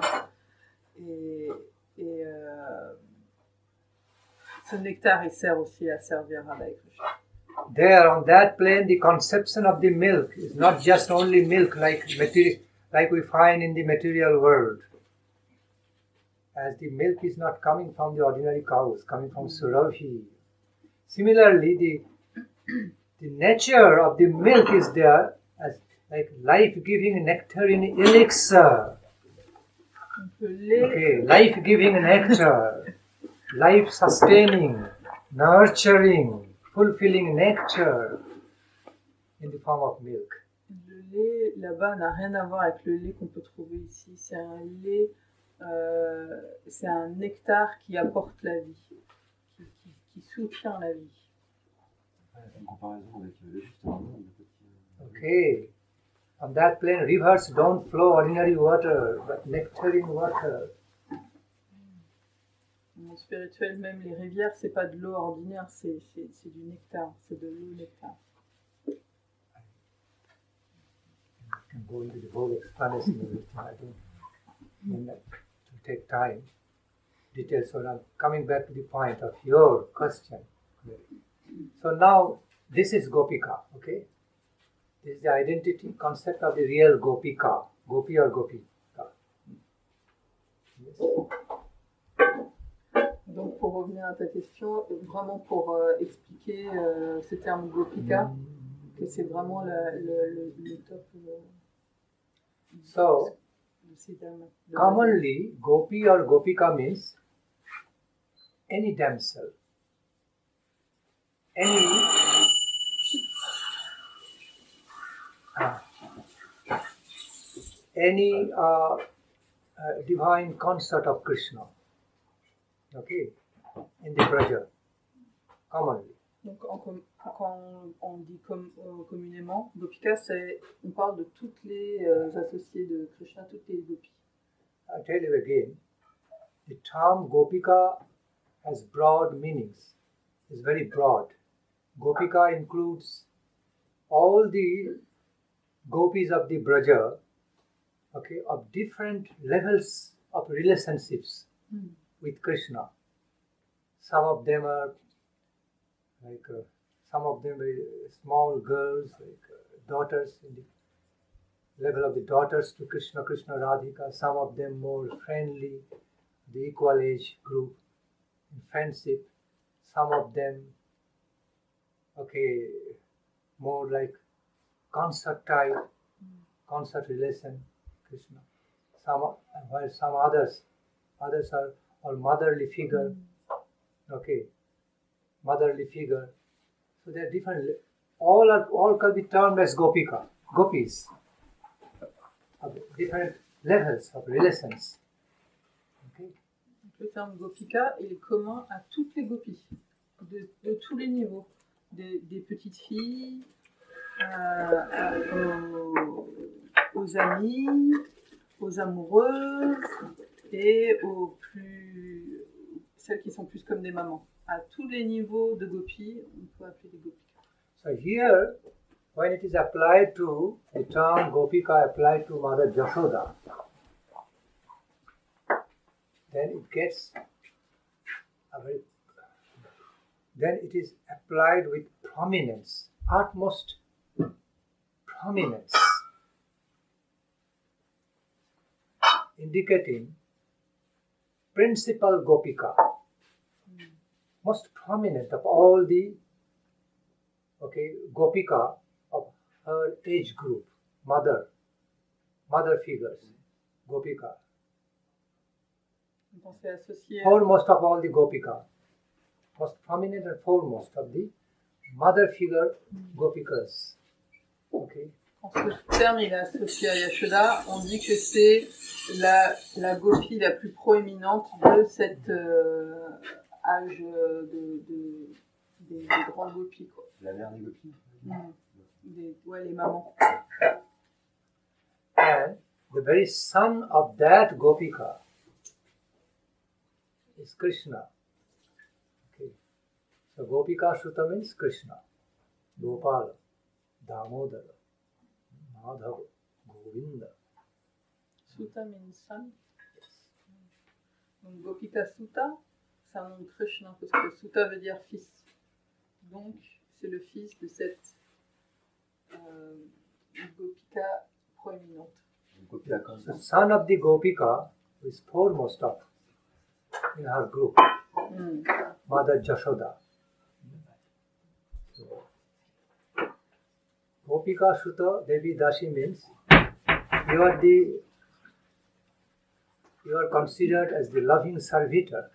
ce nectar il sert aussi à servir Radha et Krishna. There on that plane, the conception of the milk is not just only milk like we find in the material world. As the milk is not coming from the ordinary cows, coming from Surabhi. Similarly, the nature of the milk is there as like life-giving nectarine elixir. Donc, le lait, Okay, life-giving nectar, life-sustaining, nurturing, fulfilling nectar in the form of milk. le lait là-bas n'a rien à voir avec le lait qu'on peut trouver ici. C'est un nectar qui apporte la vie. qui soutient la vie. En comparaison avec justement le petit. Okay. On that plane, rivers don't flow ordinary water, but nectarine water. Au monde spirituel, même les rivières, c'est pas de l'eau ordinaire, c'est du nectar, c'est de l'eau nectar. I can go into the whole explanation of it. I don't mean that to take time. Details. So now coming back to the point of your question. So now this is Gopika, okay? This is the identity concept of the real Gopika, Gopi or Gopika. Yes. Donc pour revenir à ta question, vraiment pour expliquer ce terme Gopika, que c'est vraiment le top So, de ces dames. commonly, Gopi or Gopika means any damsel, any divine consort of Krishna, okay, in the Braja, commonly. Donc quand on dit communément, Gopika, on parle de toutes les associées de Krishna, toutes les gopis. I tell you again, the term Gopika has broad meanings. It's very broad. Gopika includes all the gopis of the Braja, okay, of different levels of relationships with Krishna. Some of them are like some of them very small girls, like daughters, in the level of the daughters to Krishna, Krishna Radhika. Some of them more friendly, the equal age group in friendship. Some of them, okay, more like concert type, concert relation, Krishna. While some others are all motherly figure, okay, motherly figure. So they are different. All can be termed as Gopika, gopis, of different levels of relations. Okay. Le terme Gopika est commun à toutes les gopis, de tous les niveaux, des petites filles, aux amies, aux amoureuses et celles qui sont plus comme des mamans. À tous les niveaux de gopis, on peut appeler des Gopika. So here, when it is applied to, the term Gopika applied to Mother Yashoda, then it gets then it is applied with prominence, utmost prominence, indicating principal Gopika, most prominent of all the Gopika of her age group, mother figures, Gopika. Foremost of all the Gopika, most prominent and foremost of the mother figure Gopikas. Okay. Quand ce terme il est associé à Yashoda, on dit que c'est la gopi la plus proéminente de cet âge des grands gopis. Quoi. La mère des gopis. Les mamans. And the very son of that Gopika is Krishna. Okay. So Gopika Shuta means Krishna, Gopala, Damodara, Madhaveti, Govinda. Suta means son. Yes. Donc Gopika Suta, c'est un nom de Krishna parce que Suta veut dire fils. Donc c'est le fils de cette Gopika proéminente. The son of the Gopika is foremost of in her group, Mother Yashoda. So, Gopika Shuta Devi Dashi means you are considered as the loving servitor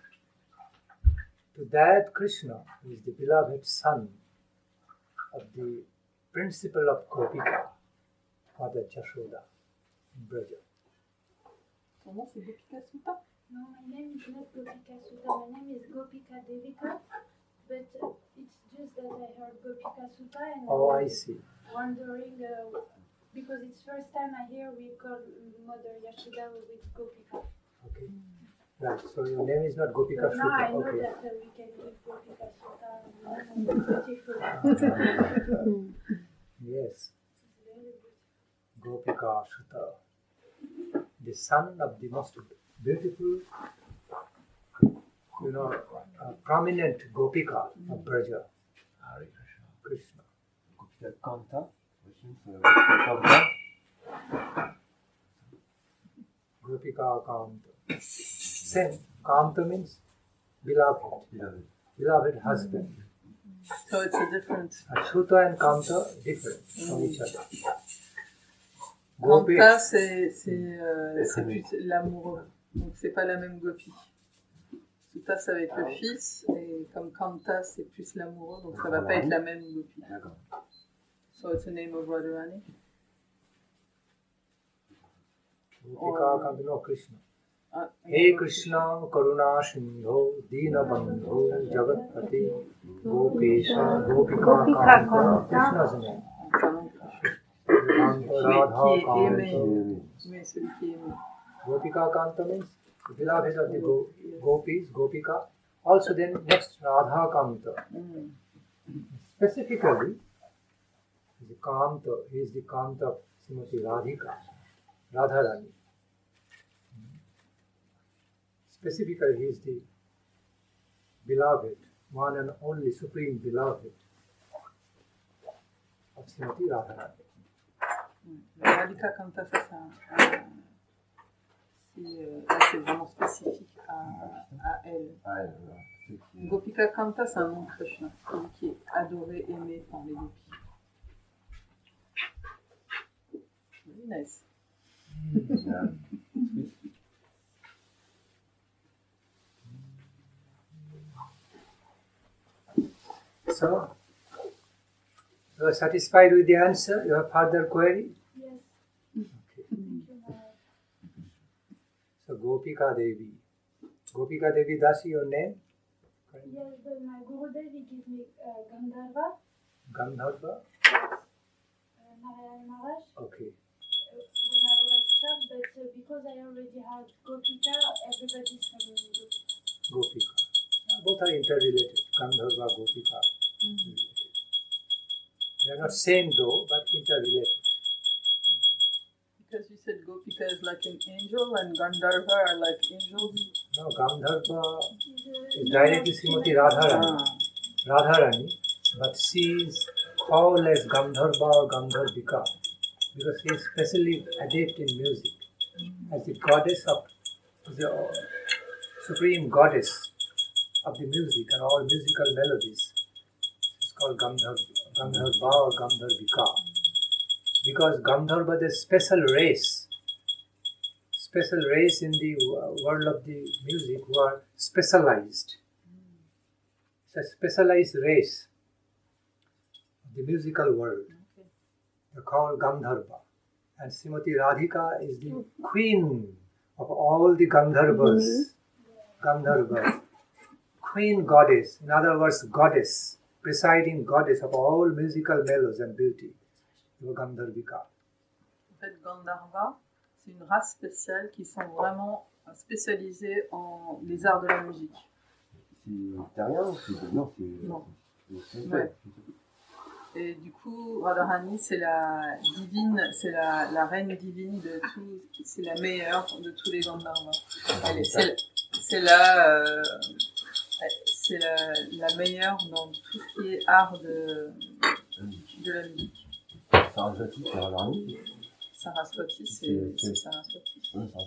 to that Krishna who is the beloved son of the principle of Gopika, Mother Yashoda in Braja. Son nom c'est Gopika Suta? No, my name is not Gopika Sutta. My name is Gopika Devika. but it's just that I heard Gopika Sutta and Oh, I I was see. wondering, because it's first time I hear we call Mother Yashoda with Gopika. Okay. Right. So your name is not Gopika But now I Sutta. know Okay. that we can give Gopika Sutta and it's beautiful. Yes. It's very beautiful. Gopika Sutta. The son of the most beautiful, prominent Gopika of Braja. Krishna. Gopika Kanta, which means Kanta. Gopika Kanta. Same. Kanta means beloved. Beloved husband. So it's a different. Sutta and Kanta different from each other. Kanta, c'est plus l'amoureux. Donc c'est pas la même gopi. Sutta, ça va être le fils, et comme Kanta, c'est plus l'amoureux, donc ça va pas être la même gopi. So it's the name of Radharani. Gopika Kanta, no Krishna. Hey Krishna, Karuna Sindho, Dina Bandho, Jagatpati, Gopesha, Gopika Kanta, Krishna's name. Qui est aimé. Mais celui qui est aimé. Gopika Kanta means beloved of the gopis, Gopika. Also then next Radha Kanta. Specifically, the Kanta is the Kanta of Srimati Radharani. Specifically, he is the beloved, one and only supreme beloved of Srimati Radharani. Radhika Kanta, ça c'est vraiment spécifique à elle. Gopika Kanta, c'est un nom de Krishna, celui qui est adoré, aimé par les gopis. Very nice. So, you are satisfied with the answer? You have further query? Yes. Okay. Thank you, Maharaj. So, Gopika Devi. Gopika Devi, that's your name? Yes, but my Guru Devi gave me Gandharva. Gandharva? Narayana Maharaj. Okay. When I was stuck, but because I already had Gopika, everybody's calling me Gopika. Gopika. Both are interrelated. Gandharva, Gopika. They are not same though, but interrelated. Because you said Gopika is like an angel and Gandharva are like angels. No, Gandharva is directly Srimati Radharani, but she is called as Gandharva or Gandharbika because she is specially adept in music as the goddess of the supreme goddess of the music and all musical melodies. It's called Gandharva or Gandharbika. Because Gandharva is a special race in the world of the music who are specialized. It's a specialized race of the musical world. They're called Gandharva. And Srimati Radhika is the queen of all the Gandharvas. Gandharvas. Queen goddess, in other words, goddess, presiding goddess of all musical melodies and beauty. Gandharbika. En fait, Gandharva, c'est une race spéciale qui sont vraiment spécialisés en les arts de la musique. C'est terrien ou Non. Ouais. Et du coup, Radharani, c'est la divine, c'est la reine divine de tout, c'est la meilleure de tous les Gandharvas. C'est la meilleure dans tout ce qui est art de la musique. Saraswati, c'est Radharani. Saraswati, c'est Saraswati. Oui, Saraswati.